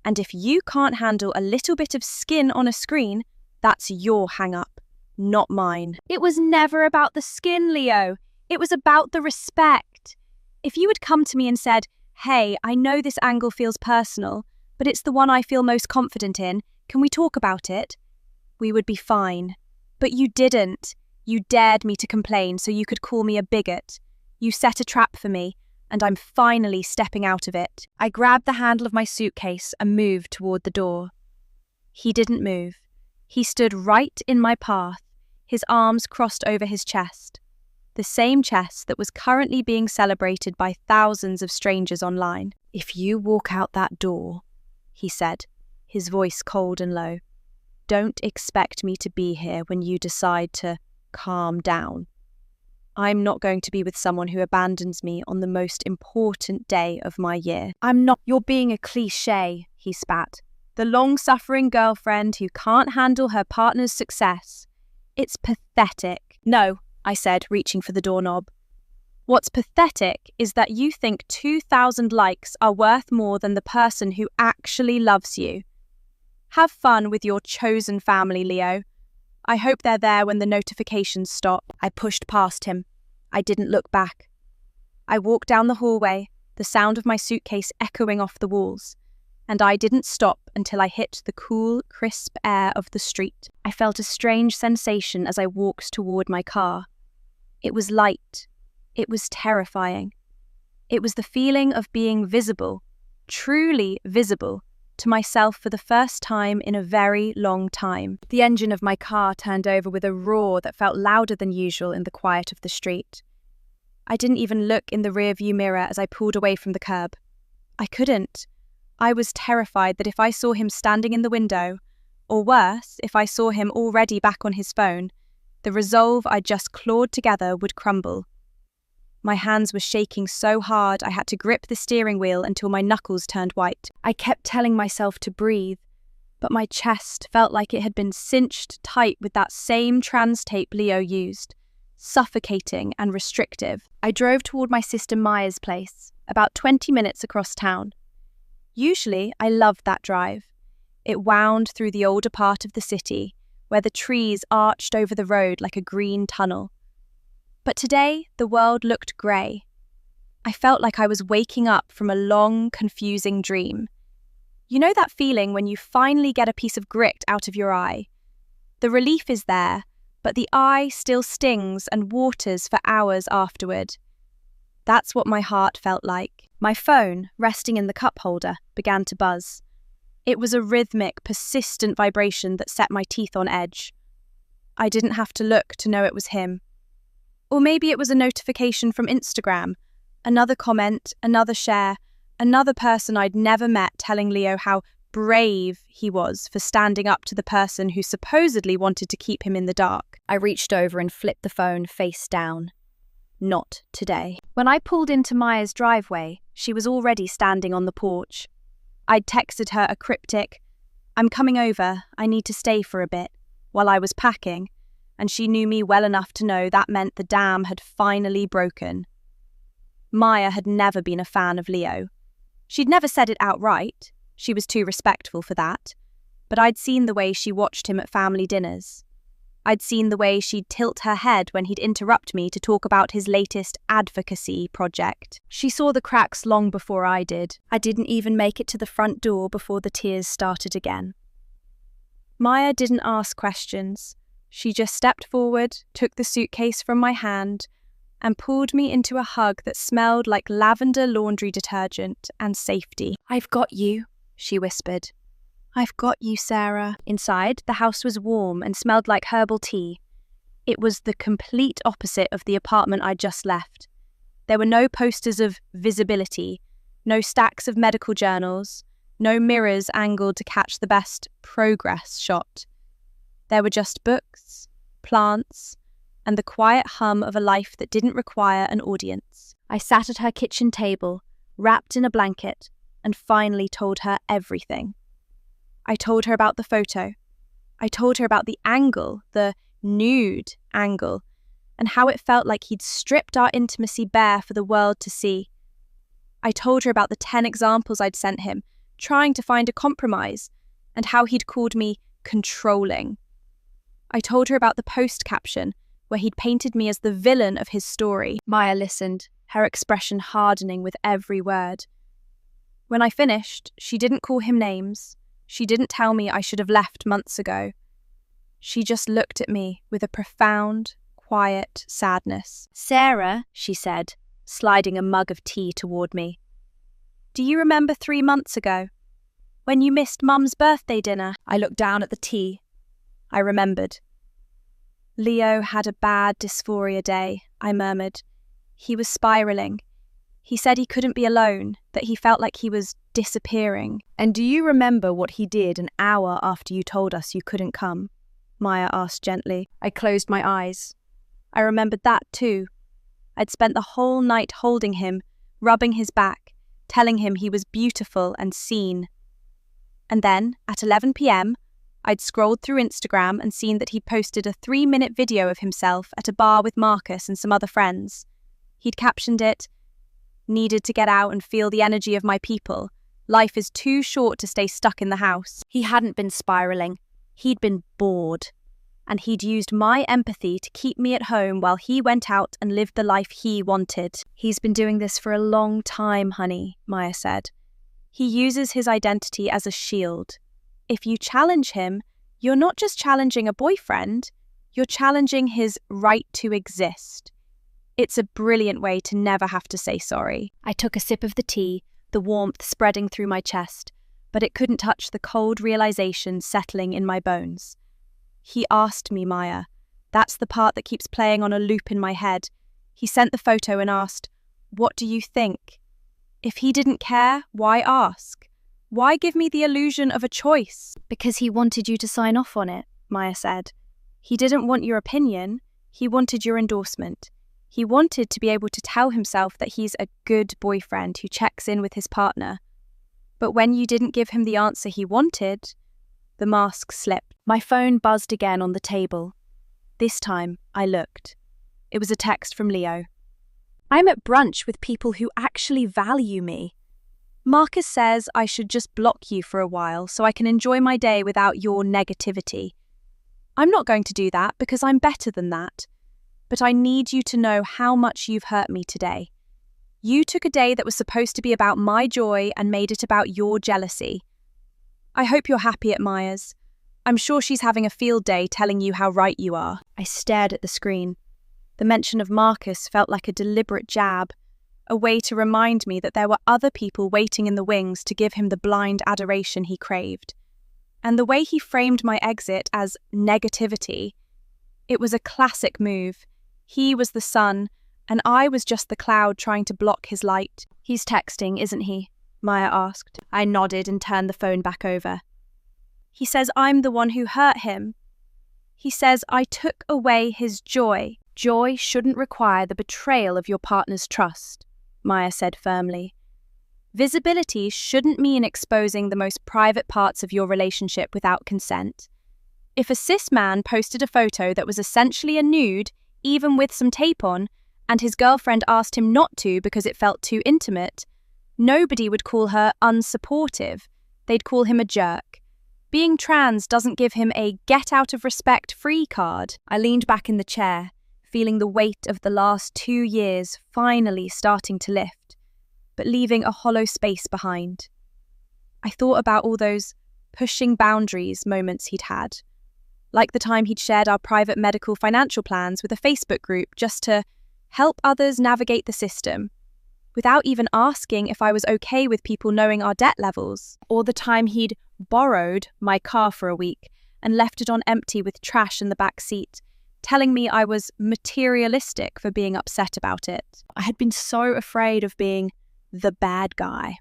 And if you can't handle a little bit of skin on a screen, that's your hang-up, not mine. It was never about the skin, Leo. It was about the respect. If you had come to me and said, hey, I know this angle feels personal, but it's the one I feel most confident in, can we talk about it? We would be fine. But you didn't. You dared me to complain so you could call me a bigot. You set a trap for me, and I'm finally stepping out of it. I grabbed the handle of my suitcase and moved toward the door. He didn't move. He stood right in my path, his arms crossed over his chest. The same chest that was currently being celebrated by thousands of strangers online. If you walk out that door, he said, his voice cold and low, don't expect me to be here when you decide to calm down. I'm not going to be with someone who abandons me on the most important day of my year. I'm not. You're being a cliché, he spat. The long-suffering girlfriend who can't handle her partner's success. It's pathetic. No, I said, reaching for the doorknob. What's pathetic is that you think 2,000 likes are worth more than the person who actually loves you. Have fun with your chosen family, Leo. I hope they're there when the notifications stop. I pushed past him. I didn't look back. I walked down the hallway, the sound of my suitcase echoing off the walls, and I didn't stop until I hit the cool, crisp air of the street. I felt a strange sensation as I walked toward my car. It was light. It was terrifying. It was the feeling of being visible, truly visible, to myself for the first time in a very long time. The engine of my car turned over with a roar that felt louder than usual in the quiet of the street. I didn't even look in the rearview mirror as I pulled away from the curb. I couldn't. I was terrified that if I saw him standing in the window, or worse, if I saw him already back on his phone, the resolve I just clawed together would crumble. My hands were shaking so hard I had to grip the steering wheel until my knuckles turned white. I kept telling myself to breathe, but my chest felt like it had been cinched tight with that same trans tape Leo used, suffocating and restrictive. I drove toward my sister Maya's place, about 20 minutes across town. Usually, I loved that drive. It wound through the older part of the city, where the trees arched over the road like a green tunnel. But today, the world looked grey. I felt like I was waking up from a long, confusing dream. You know that feeling when you finally get a piece of grit out of your eye? The relief is there, but the eye still stings and waters for hours afterward. That's what my heart felt like. My phone, resting in the cup holder, began to buzz. It was a rhythmic, persistent vibration that set my teeth on edge. I didn't have to look to know it was him. Or maybe it was a notification from Instagram, another comment, another share, another person I'd never met telling Leo how brave he was for standing up to the person who supposedly wanted to keep him in the dark. I reached over and flipped the phone face down. Not today. When I pulled into Maya's driveway, she was already standing on the porch. I'd texted her a cryptic, "I'm coming over, I need to stay for a bit," while I was packing, and she knew me well enough to know that meant the dam had finally broken. Maya had never been a fan of Leo. She'd never said it outright, she was too respectful for that, but I'd seen the way she watched him at family dinners. I'd seen the way she'd tilt her head when he'd interrupt me to talk about his latest advocacy project. She saw the cracks long before I did. I didn't even make it to the front door before the tears started again. Maya didn't ask questions. She just stepped forward, took the suitcase from my hand, and pulled me into a hug that smelled like lavender laundry detergent and safety. "I've got you," she whispered. "I've got you, Sarah." Inside, the house was warm and smelled like herbal tea. It was the complete opposite of the apartment I'd just left. There were no posters of visibility, no stacks of medical journals, no mirrors angled to catch the best progress shot. There were just books, plants, and the quiet hum of a life that didn't require an audience. I sat at her kitchen table, wrapped in a blanket, and finally told her everything. I told her about the photo. I told her about the angle, the nude angle, and how it felt like he'd stripped our intimacy bare for the world to see. I told her about the 10 examples I'd sent him, trying to find a compromise, and how he'd called me controlling. I told her about the post caption, where he'd painted me as the villain of his story. Maya listened, her expression hardening with every word. When I finished, she didn't call him names. She didn't tell me I should have left months ago. She just looked at me with a profound, quiet sadness. "Sarah," she said, sliding a mug of tea toward me. "Do you remember 3 months ago, when you missed Mum's birthday dinner?" I looked down at the tea. I remembered. "Leo had a bad dysphoria day," I murmured. "He was spiraling. He said he couldn't be alone, that he felt like he was disappearing." "And do you remember what he did an hour after you told us you couldn't come?" Maya asked gently. I closed my eyes. I remembered that too. I'd spent the whole night holding him, rubbing his back, telling him he was beautiful and seen. And then, at 11 p.m, I'd scrolled through Instagram and seen that he'd posted a 3-minute video of himself at a bar with Marcus and some other friends. He'd captioned it, "Needed to get out and feel the energy of my people. Life is too short to stay stuck in the house." He hadn't been spiraling. He'd been bored. And he'd used my empathy to keep me at home while he went out and lived the life he wanted. "He's been doing this for a long time, honey," Maya said. "He uses his identity as a shield. If you challenge him, you're not just challenging a boyfriend, you're challenging his right to exist. It's a brilliant way to never have to say sorry." I took a sip of the tea, the warmth spreading through my chest, but it couldn't touch the cold realization settling in my bones. "He asked me, Maya. That's the part that keeps playing on a loop in my head. He sent the photo and asked, 'What do you think?' If he didn't care, why ask? Why give me the illusion of a choice?" "Because he wanted you to sign off on it," Maya said. "He didn't want your opinion. He wanted your endorsement. He wanted to be able to tell himself that he's a good boyfriend who checks in with his partner. But when you didn't give him the answer he wanted..." The mask slipped. My phone buzzed again on the table. This time, I looked. It was a text from Leo. "I'm at brunch with people who actually value me. Marcus says I should just block you for a while so I can enjoy my day without your negativity. I'm not going to do that because I'm better than that. But I need you to know how much you've hurt me today. You took a day that was supposed to be about my joy and made it about your jealousy. I hope you're happy at Maya's. I'm sure she's having a field day telling you how right you are." I stared at the screen. The mention of Marcus felt like a deliberate jab, a way to remind me that there were other people waiting in the wings to give him the blind adoration he craved. And the way he framed my exit as negativity, it was a classic move. He was the sun, and I was just the cloud trying to block his light. "He's texting, isn't he?" Maya asked. I nodded and turned the phone back over. "He says I'm the one who hurt him. He says I took away his joy." "Joy shouldn't require the betrayal of your partner's trust," Maya said firmly. "Visibility shouldn't mean exposing the most private parts of your relationship without consent. If a cis man posted a photo that was essentially a nude, even with some tape on, and his girlfriend asked him not to because it felt too intimate, nobody would call her unsupportive. They'd call him a jerk. Being trans doesn't give him a get-out-of-respect free card." I leaned back in the chair, feeling the weight of the last 2 years finally starting to lift, but leaving a hollow space behind. I thought about all those pushing boundaries moments he'd had, like the time he'd shared our private medical financial plans with a Facebook group just to help others navigate the system, without even asking if I was okay with people knowing our debt levels, or the time he'd borrowed my car for a week and left it on empty with trash in the back seat, telling me I was materialistic for being upset about it. I had been so afraid of being the bad guy.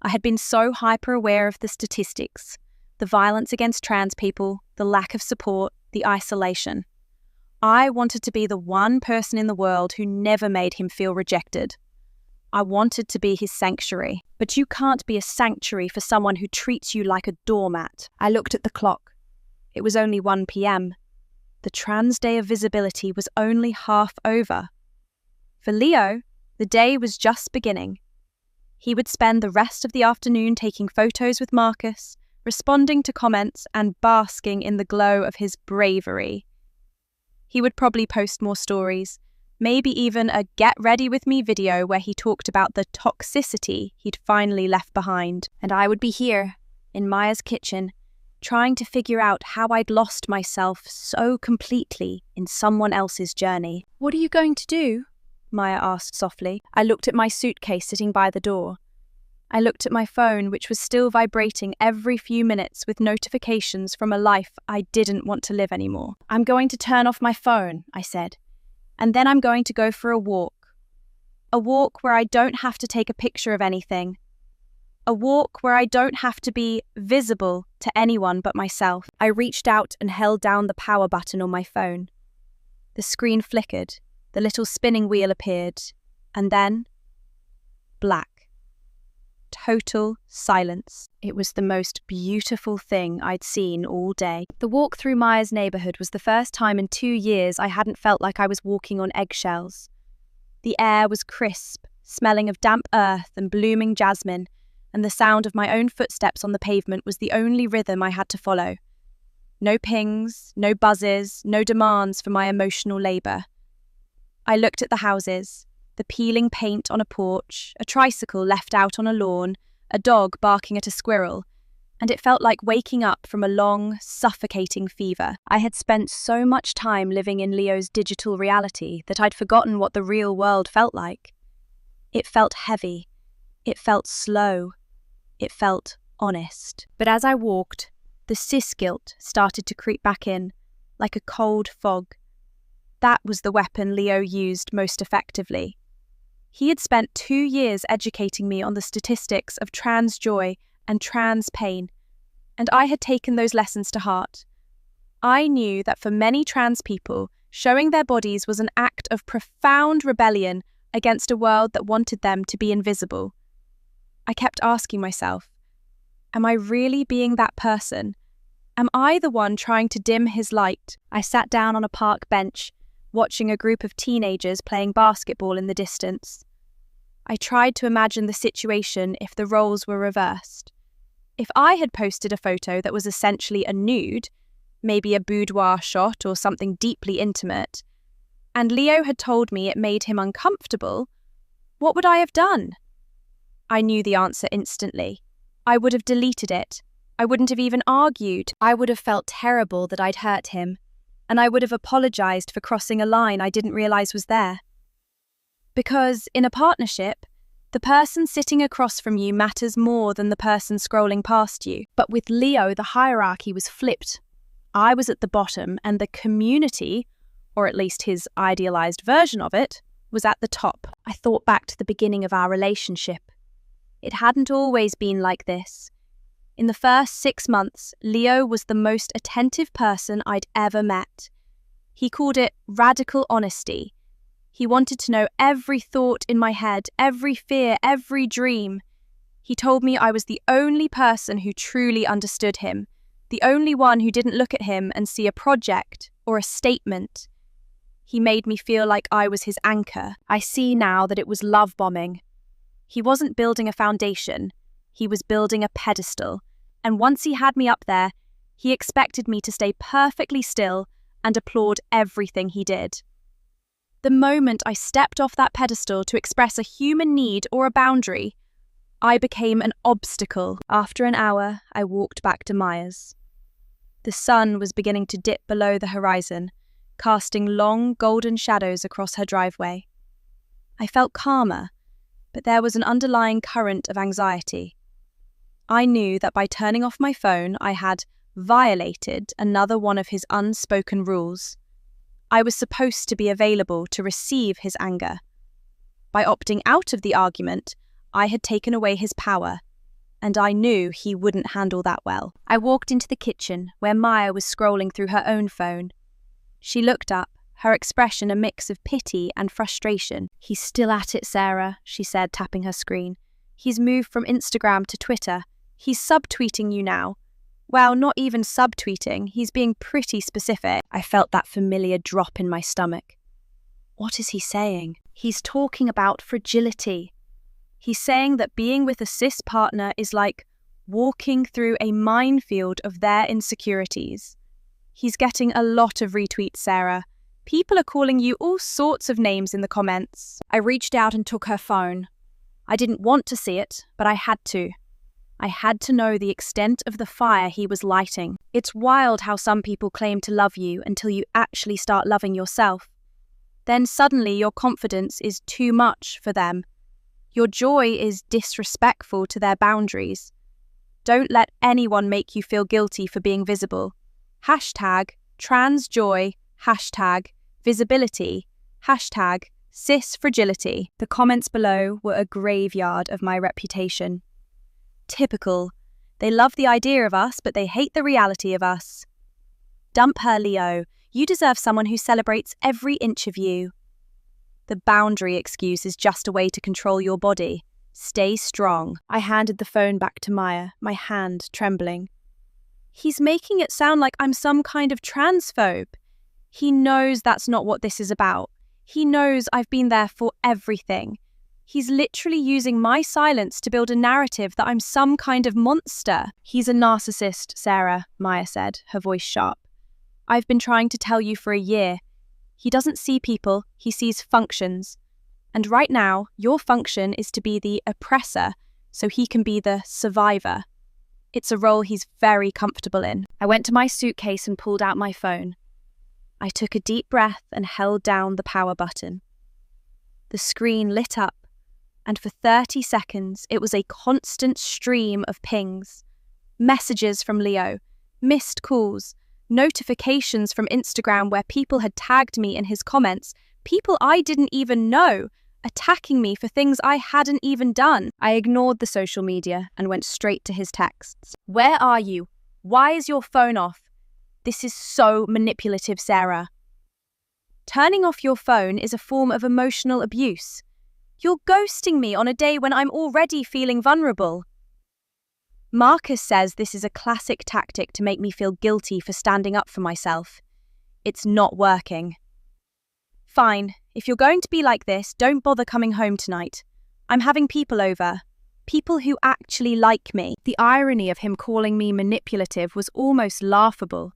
I had been so hyper-aware of the statistics, the violence against trans people, the lack of support, the isolation. I wanted to be the one person in the world who never made him feel rejected. I wanted to be his sanctuary. But you can't be a sanctuary for someone who treats you like a doormat. I looked at the clock. It was only 1 p.m. The trans day of visibility was only half over. For Leo, the day was just beginning. He would spend the rest of the afternoon taking photos with Marcus, responding to comments and basking in the glow of his bravery. He would probably post more stories, maybe even a get ready with me video where he talked about the toxicity he'd finally left behind. And I would be here, in Maya's kitchen, trying to figure out how I'd lost myself so completely in someone else's journey. "What are you going to do?" Maya asked softly. I looked at my suitcase sitting by the door. I looked at my phone, which was still vibrating every few minutes with notifications from a life I didn't want to live anymore. "I'm going to turn off my phone," I said, "and then I'm going to go for a walk. A walk where I don't have to take a picture of anything. A walk where I don't have to be visible to anyone but myself." I reached out and held down the power button on my phone. The screen flickered, the little spinning wheel appeared, and then black. Total silence. It was the most beautiful thing I'd seen all day. The walk through Maya's neighborhood was the first time in 2 years I hadn't felt like I was walking on eggshells. The air was crisp, smelling of damp earth and blooming jasmine, and the sound of my own footsteps on the pavement was the only rhythm I had to follow. No pings, no buzzes, no demands for my emotional labor. I looked at the houses. The peeling paint on a porch, a tricycle left out on a lawn, a dog barking at a squirrel, and it felt like waking up from a long, suffocating fever. I had spent so much time living in Leo's digital reality that I'd forgotten what the real world felt like. It felt heavy. It felt slow. It felt honest. But as I walked, the cis guilt started to creep back in, like a cold fog. That was the weapon Leo used most effectively. He had spent 2 years educating me on the statistics of trans joy and trans pain, and I had taken those lessons to heart. I knew that for many trans people, showing their bodies was an act of profound rebellion against a world that wanted them to be invisible. I kept asking myself, am I really being that person? Am I the one trying to dim his light? I sat down on a park bench, watching a group of teenagers playing basketball in the distance. I tried to imagine the situation if the roles were reversed. If I had posted a photo that was essentially a nude, maybe a boudoir shot or something deeply intimate, and Leo had told me it made him uncomfortable, what would I have done? I knew the answer instantly. I would have deleted it. I wouldn't have even argued. I would have felt terrible that I'd hurt him, and I would have apologized for crossing a line I didn't realize was there. Because in a partnership, the person sitting across from you matters more than the person scrolling past you. But with Leo, the hierarchy was flipped. I was at the bottom, and the community, or at least his idealized version of it, was at the top. I thought back to the beginning of our relationship. It hadn't always been like this. In the first 6 months, Leo was the most attentive person I'd ever met. He called it radical honesty. He wanted to know every thought in my head, every fear, every dream. He told me I was the only person who truly understood him, the only one who didn't look at him and see a project or a statement. He made me feel like I was his anchor. I see now that it was love bombing. He wasn't building a foundation. He was building a pedestal, and once he had me up there, he expected me to stay perfectly still and applaud everything he did. The moment I stepped off that pedestal to express a human need or a boundary, I became an obstacle. After an hour, I walked back to Maya's. The sun was beginning to dip below the horizon, casting long golden shadows across her driveway. I felt calmer, but there was an underlying current of anxiety. I knew that by turning off my phone, I had violated another one of his unspoken rules. I was supposed to be available to receive his anger. By opting out of the argument, I had taken away his power, and I knew he wouldn't handle that well. I walked into the kitchen, where Maya was scrolling through her own phone. She looked up, her expression a mix of pity and frustration. "He's still at it, Sarah," she said, tapping her screen. "He's moved from Instagram to Twitter. He's subtweeting you now." Well, not even subtweeting, he's being pretty specific. I felt that familiar drop in my stomach. What is he saying? He's talking about fragility. He's saying that being with a cis partner is like walking through a minefield of their insecurities. He's getting a lot of retweets, Sarah. People are calling you all sorts of names in the comments. I reached out and took her phone. I didn't want to see it, but I had to. I had to know the extent of the fire he was lighting. It's wild how some people claim to love you until you actually start loving yourself. Then suddenly your confidence is too much for them. Your joy is disrespectful to their boundaries. Don't let anyone make you feel guilty for being visible. #transjoy, #visibility, #cisfragility. The comments below were a graveyard of my reputation. Typical. They love the idea of us, but they hate the reality of us. Dump her, Leo. You deserve someone who celebrates every inch of you. The boundary excuse is just a way to control your body. Stay strong. I handed the phone back to Maya, my hand trembling. He's making it sound like I'm some kind of transphobe. He knows that's not what this is about. He knows I've been there for everything. He's literally using my silence to build a narrative that I'm some kind of monster. He's a narcissist, Sarah, Maya said, her voice sharp. I've been trying to tell you for a year. He doesn't see people, he sees functions. And right now, your function is to be the oppressor, so he can be the survivor. It's a role he's very comfortable in. I went to my suitcase and pulled out my phone. I took a deep breath and held down the power button. The screen lit up, and for 30 seconds it was a constant stream of pings. Messages from Leo, missed calls, notifications from Instagram where people had tagged me in his comments, people I didn't even know, attacking me for things I hadn't even done. I ignored the social media and went straight to his texts. Where are you? Why is your phone off? This is so manipulative, Sarah. Turning off your phone is a form of emotional abuse. You're ghosting me on a day when I'm already feeling vulnerable. Marcus says this is a classic tactic to make me feel guilty for standing up for myself. It's not working. Fine, if you're going to be like this, don't bother coming home tonight. I'm having people over. People who actually like me. The irony of him calling me manipulative was almost laughable.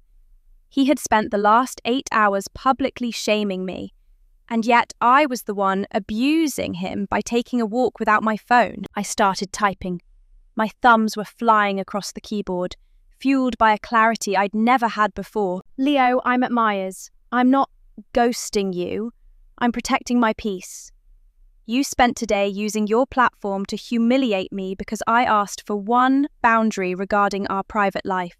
He had spent the last 8 hours publicly shaming me, and yet I was the one abusing him by taking a walk without my phone. I started typing. My thumbs were flying across the keyboard, fueled by a clarity I'd never had before. Leo, I'm at Maya's. I'm not ghosting you. I'm protecting my peace. You spent today using your platform to humiliate me because I asked for one boundary regarding our private life.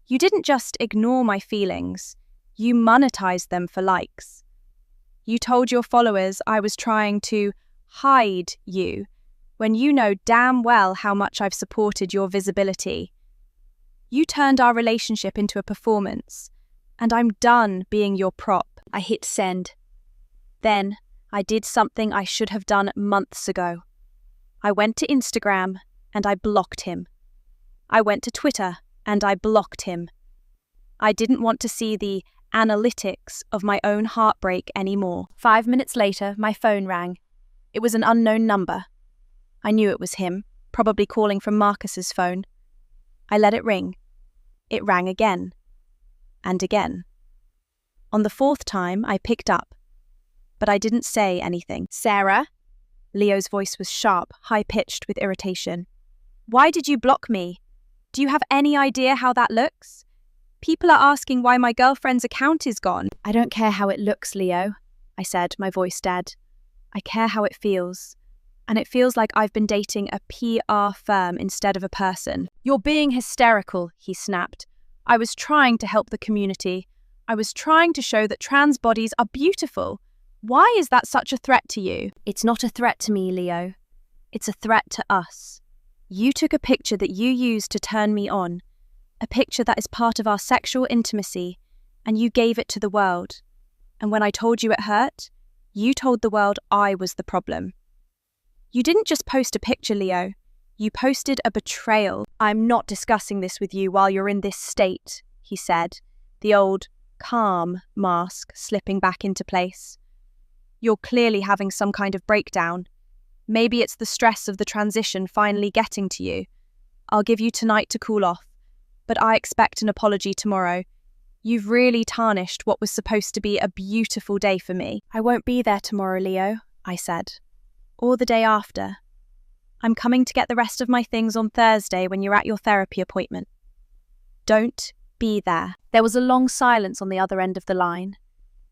You didn't just ignore my feelings, you monetized them for likes. You told your followers I was trying to hide you, when you know damn well how much I've supported your visibility. You turned our relationship into a performance, and I'm done being your prop. I hit send. Then, I did something I should have done months ago. I went to Instagram, and I blocked him. I went to Twitter, and I blocked him. I didn't want to see the analytics of my own heartbreak anymore. 5 minutes later, my phone rang. It was an unknown number. I knew it was him, probably calling from Marcus's phone. I let it ring. It rang again. And again. On the 4th time, I picked up. But I didn't say anything. Sarah? Leo's voice was sharp, high-pitched with irritation. Why did you block me? Do you have any idea how that looks? People are asking why my girlfriend's account is gone. I don't care how it looks, Leo, I said, my voice dead. I care how it feels. And it feels like I've been dating a PR firm instead of a person. You're being hysterical, he snapped. I was trying to help the community. I was trying to show that trans bodies are beautiful. Why is that such a threat to you? It's not a threat to me, Leo. It's a threat to us. You took a picture that you used to turn me on, a picture that is part of our sexual intimacy, and you gave it to the world. And when I told you it hurt, you told the world I was the problem. You didn't just post a picture, Leo. You posted a betrayal. I'm not discussing this with you while you're in this state, he said, the old calm mask slipping back into place. You're clearly having some kind of breakdown. Maybe it's the stress of the transition finally getting to you. I'll give you tonight to cool off, but I expect an apology tomorrow. You've really tarnished what was supposed to be a beautiful day for me. I won't be there tomorrow, Leo, I said. Or the day after. I'm coming to get the rest of my things on Thursday when you're at your therapy appointment. Don't be there. There was a long silence on the other end of the line.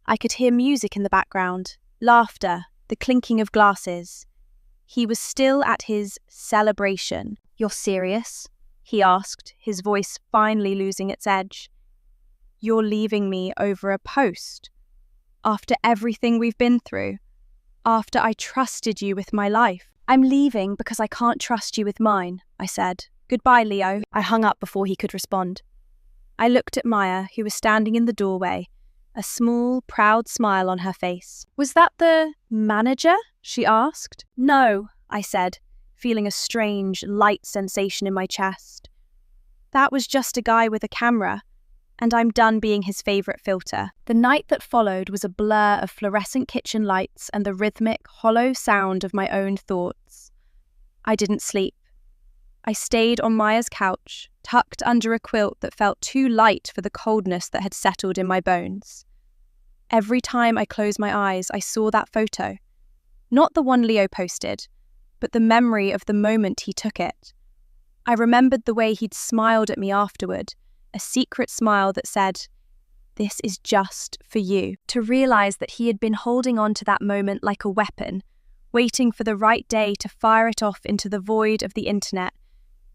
I could hear music in the background, laughter, the clinking of glasses. He was still at his celebration. You're serious? He asked, his voice finally losing its edge. You're leaving me over a post? After everything we've been through? After I trusted you with my life? I'm leaving because I can't trust you with mine, I said. Goodbye, Leo. I hung up before he could respond. I looked at Maya, who was standing in the doorway, a small, proud smile on her face. Was that the manager? She asked. No, I said, feeling a strange, light sensation in my chest. That was just a guy with a camera, and I'm done being his favourite filter. The night that followed was a blur of fluorescent kitchen lights and the rhythmic, hollow sound of my own thoughts. I didn't sleep. I stayed on Maya's couch, tucked under a quilt that felt too light for the coldness that had settled in my bones. Every time I closed my eyes, I saw that photo. Not the one Leo posted, but the memory of the moment he took it. I remembered the way he'd smiled at me afterward, a secret smile that said, "This is just for you." To realize that he had been holding on to that moment like a weapon, waiting for the right day to fire it off into the void of the internet,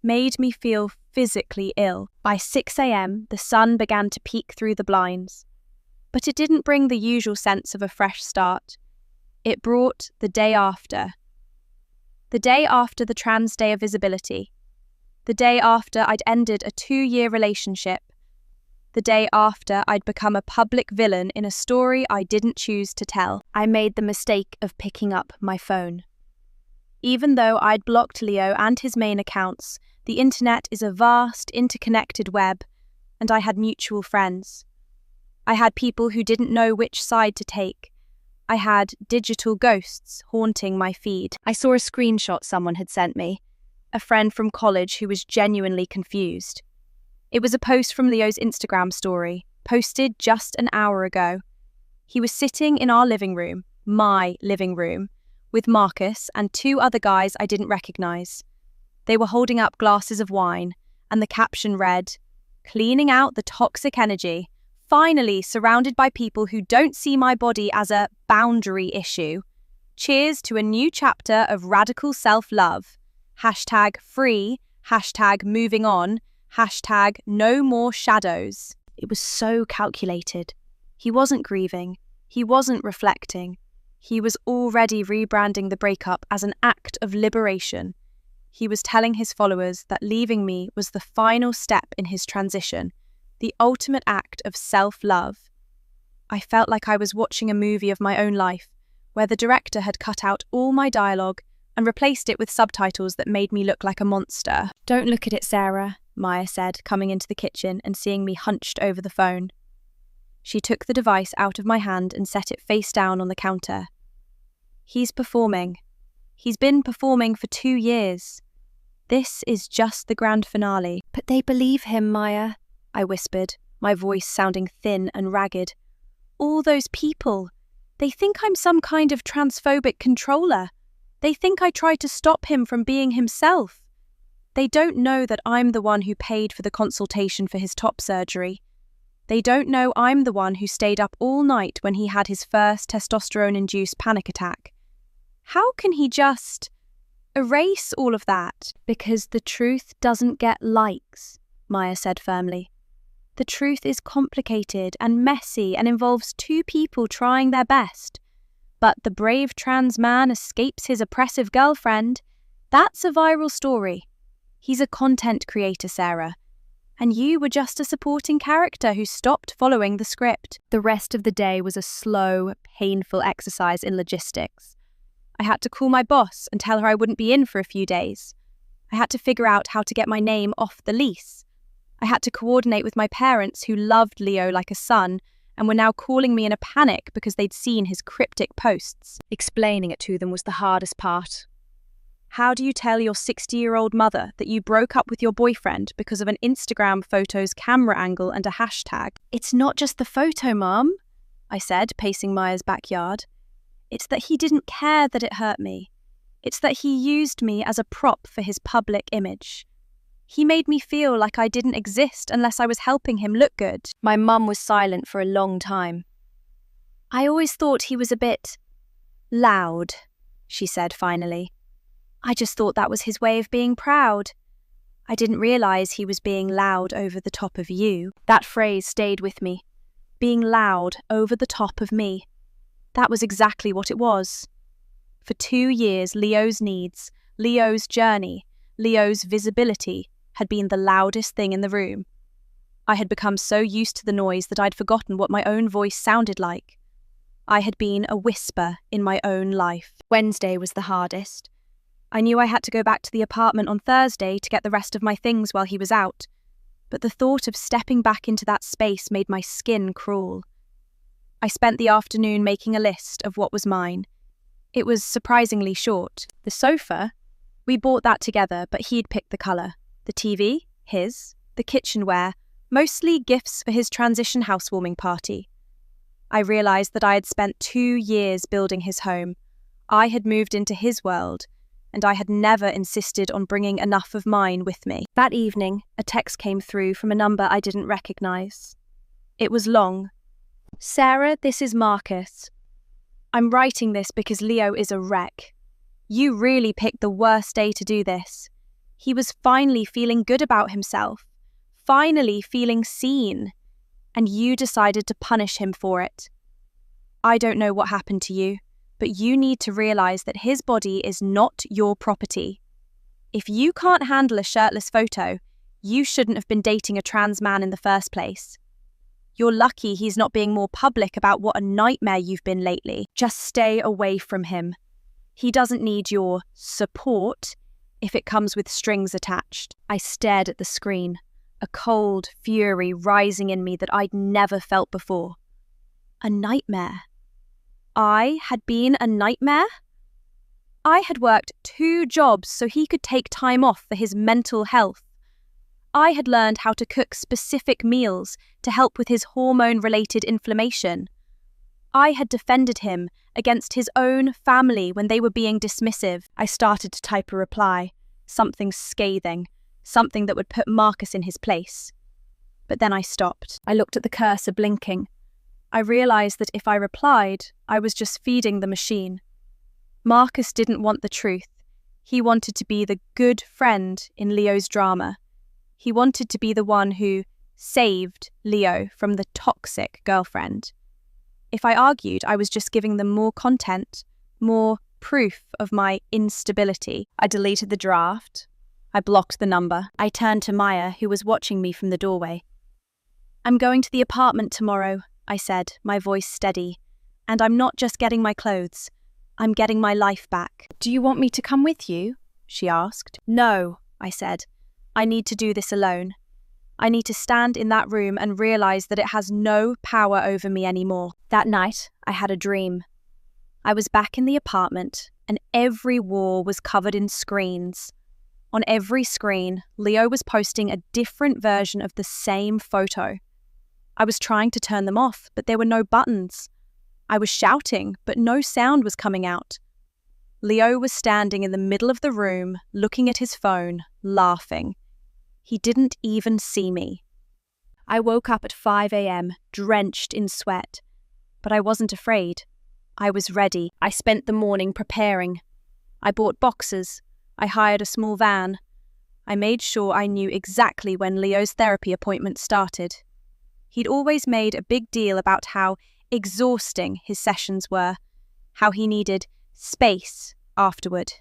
made me feel physically ill. By 6 a.m, the sun began to peek through the blinds. But it didn't bring the usual sense of a fresh start. It brought the day after. The day after the Trans Day of Visibility. The day after I'd ended a 2-year relationship. The day after I'd become a public villain in a story I didn't choose to tell. I made the mistake of picking up my phone. Even though I'd blocked Leo and his main accounts, the internet is a vast, interconnected web, and I had mutual friends. I had people who didn't know which side to take. I had digital ghosts haunting my feed. I saw a screenshot someone had sent me, a friend from college who was genuinely confused. It was a post from Leo's Instagram story, posted just an hour ago. He was sitting in our living room, my living room, with Marcus and 2 other guys I didn't recognize. They were holding up glasses of wine, and the caption read, "Cleaning out the toxic energy. Finally surrounded by people who don't see my body as a boundary issue. Cheers to a new chapter of radical self-love. #free, #moving on, #no more shadows." It was so calculated. He wasn't grieving. He wasn't reflecting. He was already rebranding the breakup as an act of liberation. He was telling his followers that leaving me was the final step in his transition, the ultimate act of self-love. I felt like I was watching a movie of my own life, where the director had cut out all my dialogue and replaced it with subtitles that made me look like a monster. "Don't look at it, Sarah," Maya said, coming into the kitchen and seeing me hunched over the phone. She took the device out of my hand and set it face down on the counter. "He's performing. He's been performing for 2 years. This is just the grand finale." "But they believe him, Maya," I whispered, my voice sounding thin and ragged. "All those people. They think I'm some kind of transphobic controller. They think I tried to stop him from being himself. They don't know that I'm the one who paid for the consultation for his top surgery. They don't know I'm the one who stayed up all night when he had his first testosterone-induced panic attack. How can he just erase all of that?" "Because the truth doesn't get likes," Maya said firmly. "The truth is complicated and messy and involves 2 people trying their best. But the brave trans man escapes his oppressive girlfriend. That's a viral story. He's a content creator, Sarah. And you were just a supporting character who stopped following the script. The rest of the day was a slow, painful exercise in logistics. I had to call my boss and tell her I wouldn't be in for a few days. I had to figure out how to get my name off the lease. I had to coordinate with my parents, who loved Leo like a son and were now calling me in a panic because they'd seen his cryptic posts. Explaining it to them was the hardest part. How do you tell your 60-year-old mother that you broke up with your boyfriend because of an Instagram photo's camera angle and a hashtag? It's not just the photo, Mum, I said, pacing Maya's backyard. It's that he didn't care that it hurt me. It's that he used me as a prop for his public image. He made me feel like I didn't exist unless I was helping him look good. My mum was silent for a long time. I always thought he was a bit loud, she said finally. I just thought that was his way of being proud. I didn't realise he was being loud over the top of you. That phrase stayed with me. Being loud over the top of me. That was exactly what it was. For 2 years, Leo's needs, Leo's journey, Leo's visibility had been the loudest thing in the room. I had become so used to the noise that I'd forgotten what my own voice sounded like. I had been a whisper in my own life. Wednesday was the hardest. I knew I had to go back to the apartment on Thursday to get the rest of my things while he was out, but the thought of stepping back into that space made my skin crawl. I spent the afternoon making a list of what was mine. It was surprisingly short. The sofa, we bought that together, but he'd picked the colour. The TV, his. The kitchenware, mostly gifts for his transition housewarming party. I realised that I had spent 2 years building his home. I had moved into his world, and I had never insisted on bringing enough of mine with me. That evening, a text came through from a number I didn't recognise. It was long. Sarah, this is Marcus. I'm writing this because Leo is a wreck. You really picked the worst day to do this. He was finally feeling good about himself, finally feeling seen, and you decided to punish him for it. I don't know what happened to you, but you need to realise that his body is not your property. If you can't handle a shirtless photo, you shouldn't have been dating a trans man in the first place. You're lucky he's not being more public about what a nightmare you've been lately. Just stay away from him. He doesn't need your support if it comes with strings attached. I stared at the screen, a cold fury rising in me that I'd never felt before. A nightmare. I had been a nightmare? I had worked 2 jobs so he could take time off for his mental health. I had learned how to cook specific meals to help with his hormone-related inflammation. I had defended him against his own family when they were being dismissive. I started to type a reply, something scathing, something that would put Marcus in his place. But then I stopped. I looked at the cursor blinking. I realised that if I replied, I was just feeding the machine. Marcus didn't want the truth. He wanted to be the good friend in Leo's drama. He wanted to be the one who saved Leo from the toxic girlfriend. If I argued, I was just giving them more content, more proof of my instability. I deleted the draft. I blocked the number. I turned to Maya, who was watching me from the doorway. I'm going to the apartment tomorrow, I said, my voice steady. And I'm not just getting my clothes. I'm getting my life back. Do you want me to come with you? She asked. No, I said. I need to do this alone. I need to stand in that room and realise that it has no power over me anymore. That night, I had a dream. I was back in the apartment, and every wall was covered in screens. On every screen, Leo was posting a different version of the same photo. I was trying to turn them off, but there were no buttons. I was shouting, but no sound was coming out. Leo was standing in the middle of the room, looking at his phone, laughing. He didn't even see me. I woke up at 5 a.m., drenched in sweat. But I wasn't afraid. I was ready. I spent the morning preparing. I bought boxes. I hired a small van. I made sure I knew exactly when Leo's therapy appointment started. He'd always made a big deal about how exhausting his sessions were, how he needed space afterward.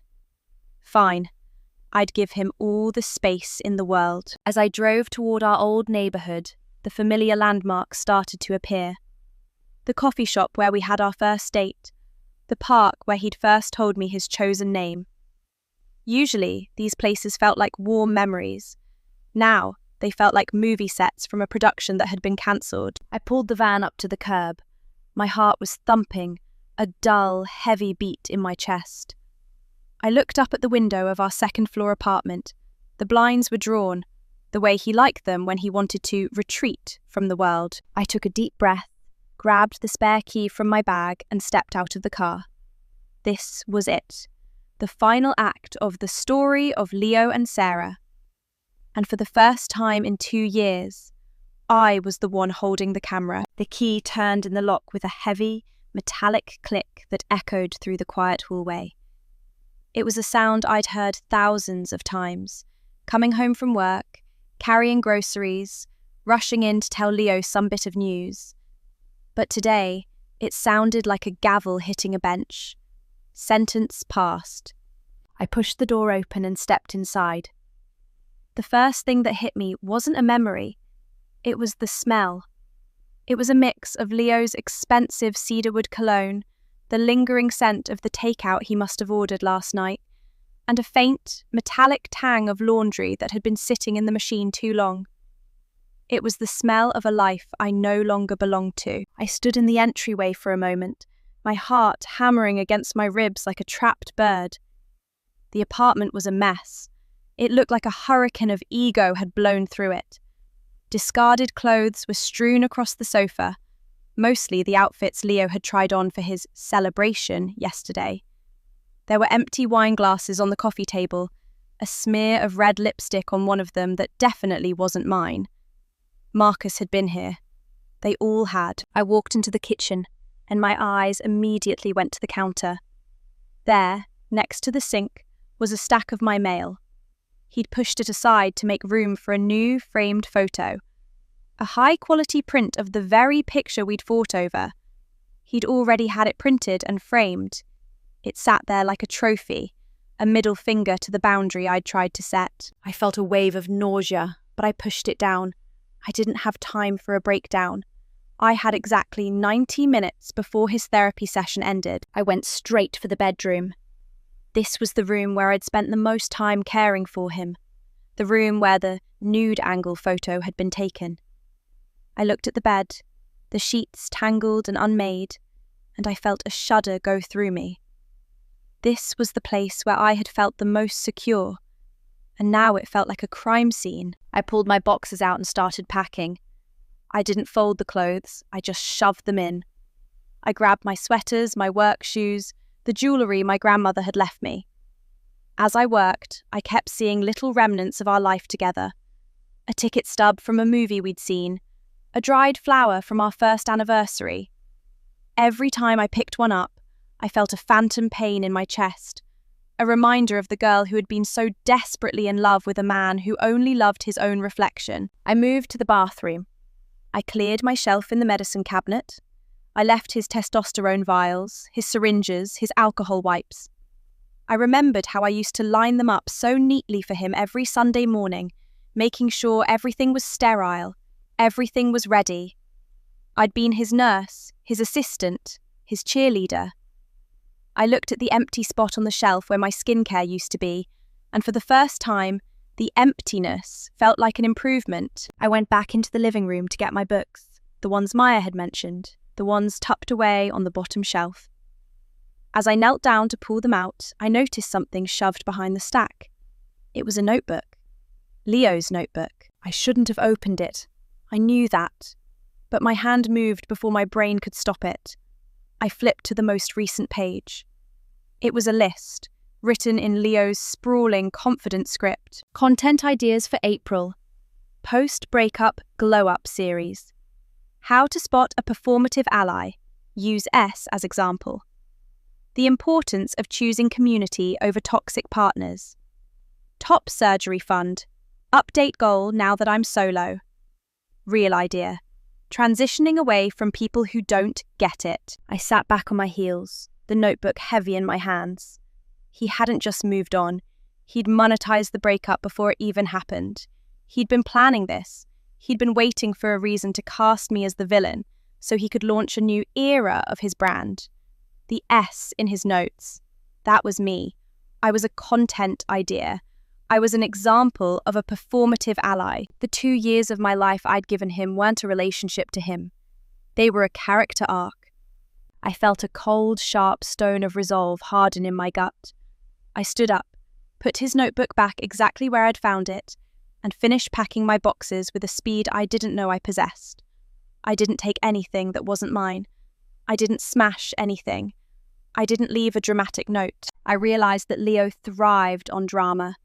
Fine. I'd give him all the space in the world. As I drove toward our old neighborhood, the familiar landmarks started to appear. The coffee shop where we had our first date, the park where he'd first told me his chosen name. Usually, these places felt like warm memories. Now, they felt like movie sets from a production that had been cancelled. I pulled the van up to the curb. My heart was thumping, a dull, heavy beat in my chest. I looked up at the window of our second-floor apartment. The blinds were drawn, the way he liked them when he wanted to retreat from the world. I took a deep breath, grabbed the spare key from my bag, and stepped out of the car. This was it, the final act of the story of Leo and Sarah. And for the first time in 2 years, I was the one holding the camera. The key turned in the lock with a heavy, metallic click that echoed through the quiet hallway. It was a sound I'd heard thousands of times, coming home from work, carrying groceries, rushing in to tell Leo some bit of news. But today, it sounded like a gavel hitting a bench. Sentence passed. I pushed the door open and stepped inside. The first thing that hit me wasn't a memory. It was the smell. It was a mix of Leo's expensive cedarwood cologne, the lingering scent of the takeout he must have ordered last night, and a faint, metallic tang of laundry that had been sitting in the machine too long. It was the smell of a life I no longer belonged to. I stood in the entryway for a moment, my heart hammering against my ribs like a trapped bird. The apartment was a mess. It looked like a hurricane of ego had blown through it. Discarded clothes were strewn across the sofa, mostly the outfits Leo had tried on for his celebration yesterday. There were empty wine glasses on the coffee table, a smear of red lipstick on one of them that definitely wasn't mine. Marcus had been here. They all had. I walked into the kitchen, and my eyes immediately went to the counter. There, next to the sink, was a stack of my mail. He'd pushed it aside to make room for a new framed photo. A high-quality print of the very picture we'd fought over. He'd already had it printed and framed. It sat there like a trophy, a middle finger to the boundary I'd tried to set. I felt a wave of nausea, but I pushed it down. I didn't have time for a breakdown. I had exactly 90 minutes before his therapy session ended. I went straight for the bedroom. This was the room where I'd spent the most time caring for him, the room where the nude angle photo had been taken. I looked at the bed, the sheets tangled and unmade, and I felt a shudder go through me. This was the place where I had felt the most secure, and now it felt like a crime scene. I pulled my boxes out and started packing. I didn't fold the clothes, I just shoved them in. I grabbed my sweaters, my work shoes, the jewellery my grandmother had left me. As I worked, I kept seeing little remnants of our life together. A ticket stub from a movie we'd seen, a dried flower from our first anniversary. Every time I picked one up, I felt a phantom pain in my chest, a reminder of the girl who had been so desperately in love with a man who only loved his own reflection. I moved to the bathroom. I cleared my shelf in the medicine cabinet. I left his testosterone vials, his syringes, his alcohol wipes. I remembered how I used to line them up so neatly for him every Sunday morning, making sure everything was sterile, everything was ready. I'd been his nurse, his assistant, his cheerleader. I looked at the empty spot on the shelf where my skincare used to be, and for the first time, the emptiness felt like an improvement. I went back into the living room to get my books, the ones Maya had mentioned, the ones tucked away on the bottom shelf. As I knelt down to pull them out, I noticed something shoved behind the stack. It was a notebook. Leo's notebook. I shouldn't have opened it. I knew that. But my hand moved before my brain could stop it. I flipped to the most recent page. It was a list, written in Leo's sprawling, confident script. Content ideas for April. Post-breakup glow-up series. How to spot a performative ally. Use S as example. The importance of choosing community over toxic partners. Top surgery fund. Update goal now that I'm solo. Real idea. Transitioning away from people who don't get it. I sat back on my heels, the notebook heavy in my hands. He hadn't just moved on. He'd monetized the breakup before it even happened. He'd been planning this. He'd been waiting for a reason to cast me as the villain so he could launch a new era of his brand. The S in his notes. That was me. I was a content idea. I was an example of a performative ally. The 2 years of my life I'd given him weren't a relationship to him. They were a character arc. I felt a cold, sharp stone of resolve harden in my gut. I stood up, put his notebook back exactly where I'd found it, and finished packing my boxes with a speed I didn't know I possessed. I didn't take anything that wasn't mine. I didn't smash anything. I didn't leave a dramatic note. I realized that Leo thrived on drama.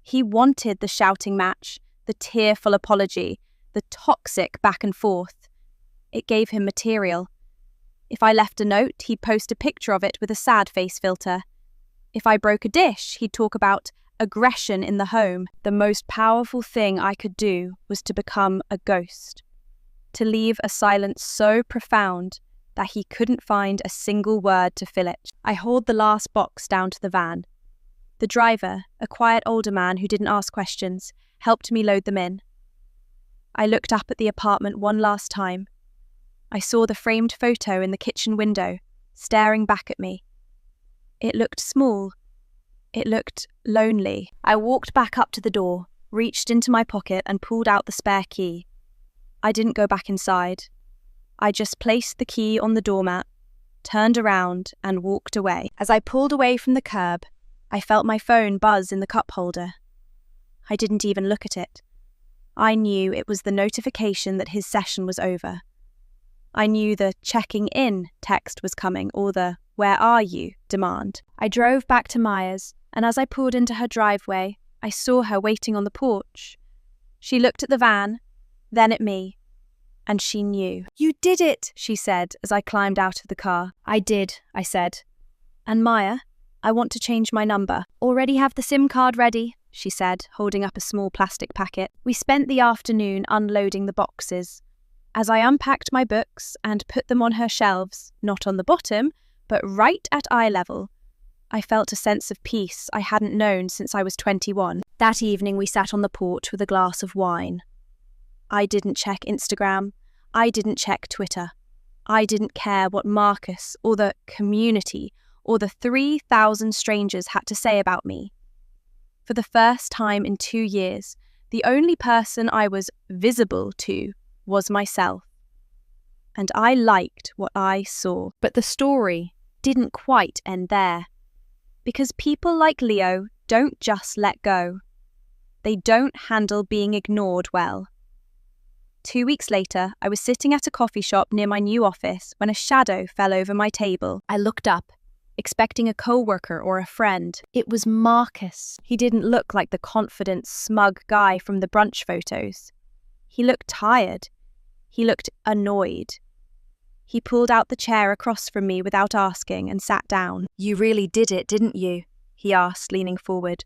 He wanted the shouting match, the tearful apology, the toxic back and forth. It gave him material. If I left a note, he'd post a picture of it with a sad face filter. If I broke a dish, he'd talk about aggression in the home. The most powerful thing I could do was to become a ghost, to leave a silence so profound that he couldn't find a single word to fill it. I hauled the last box down to the van. The driver, a quiet older man who didn't ask questions, helped me load them in. I looked up at the apartment one last time. I saw the framed photo in the kitchen window, staring back at me. It looked small. It looked lonely. I walked back up to the door, reached into my pocket and pulled out the spare key. I didn't go back inside. I just placed the key on the doormat, turned around and walked away. As I pulled away from the curb, I felt my phone buzz in the cup holder. I didn't even look at it. I knew it was the notification that his session was over. I knew the checking in text was coming or the "where are you" demand. I drove back to Maya's, and as I pulled into her driveway, I saw her waiting on the porch. She looked at the van, then at me, and she knew. "You did it," she said as I climbed out of the car. "I did," I said. "And Maya, I want to change my number." "Already have the SIM card ready," she said, holding up a small plastic packet. We spent the afternoon unloading the boxes. As I unpacked my books and put them on her shelves, not on the bottom, but right at eye level, I felt a sense of peace I hadn't known since I was 21. That evening we sat on the porch with a glass of wine. I didn't check Instagram. I didn't check Twitter. I didn't care what Marcus or the community or the 3,000 strangers had to say about me. For the first time in 2 years, the only person I was visible to was myself. And I liked what I saw. But the story didn't quite end there. Because people like Leo don't just let go. They don't handle being ignored well. 2 weeks later, I was sitting at a coffee shop near my new office when a shadow fell over my table. I looked up, expecting a co-worker or a friend. It was Marcus. He didn't look like the confident, smug guy from the brunch photos. He looked tired. He looked annoyed. He pulled out the chair across from me without asking and sat down. "You really did it, didn't you?" he asked, leaning forward.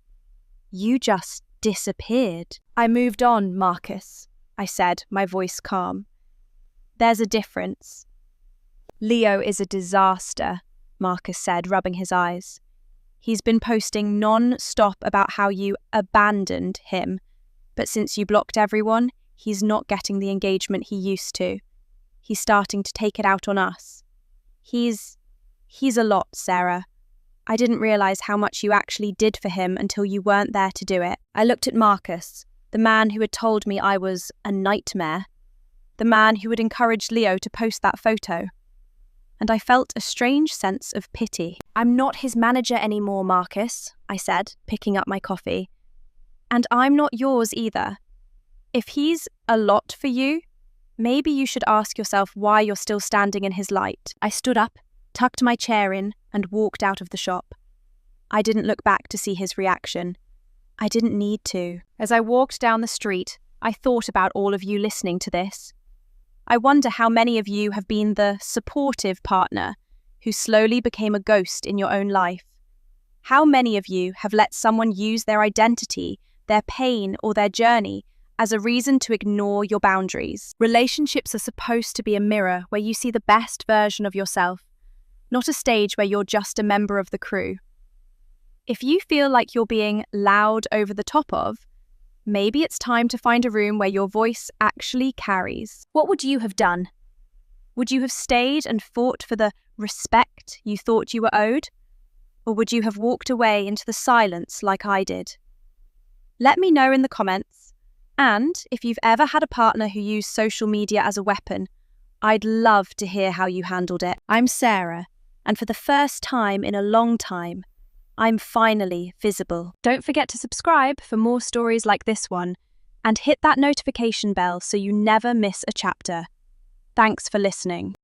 "You just disappeared." "I moved on, Marcus," I said, my voice calm. "There's a difference." "Leo is a disaster," Marcus said, rubbing his eyes. "He's been posting non-stop about how you abandoned him, but since you blocked everyone, he's not getting the engagement he used to. He's starting to take it out on us. He's a lot, Sarah. I didn't realize how much you actually did for him until you weren't there to do it." I looked at Marcus, the man who had told me I was a nightmare, the man who had encouraged Leo to post that photo. And I felt a strange sense of pity. "I'm not his manager anymore, Marcus," I said, picking up my coffee. "And I'm not yours either. If he's a lot for you, maybe you should ask yourself why you're still standing in his light." I stood up, tucked my chair in, and walked out of the shop. I didn't look back to see his reaction. I didn't need to. As I walked down the street, I thought about all of you listening to this. I wonder how many of you have been the supportive partner who slowly became a ghost in your own life. How many of you have let someone use their identity, their pain, or their journey as a reason to ignore your boundaries? Relationships are supposed to be a mirror where you see the best version of yourself, not a stage where you're just a member of the crew. If you feel like you're being loud over the top of, maybe it's time to find a room where your voice actually carries. What would you have done? Would you have stayed and fought for the respect you thought you were owed? Or would you have walked away into the silence like I did? Let me know in the comments. And if you've ever had a partner who used social media as a weapon, I'd love to hear how you handled it. I'm Sarah, and for the first time in a long time, I'm finally visible. Don't forget to subscribe for more stories like this one, and hit that notification bell so you never miss a chapter. Thanks for listening.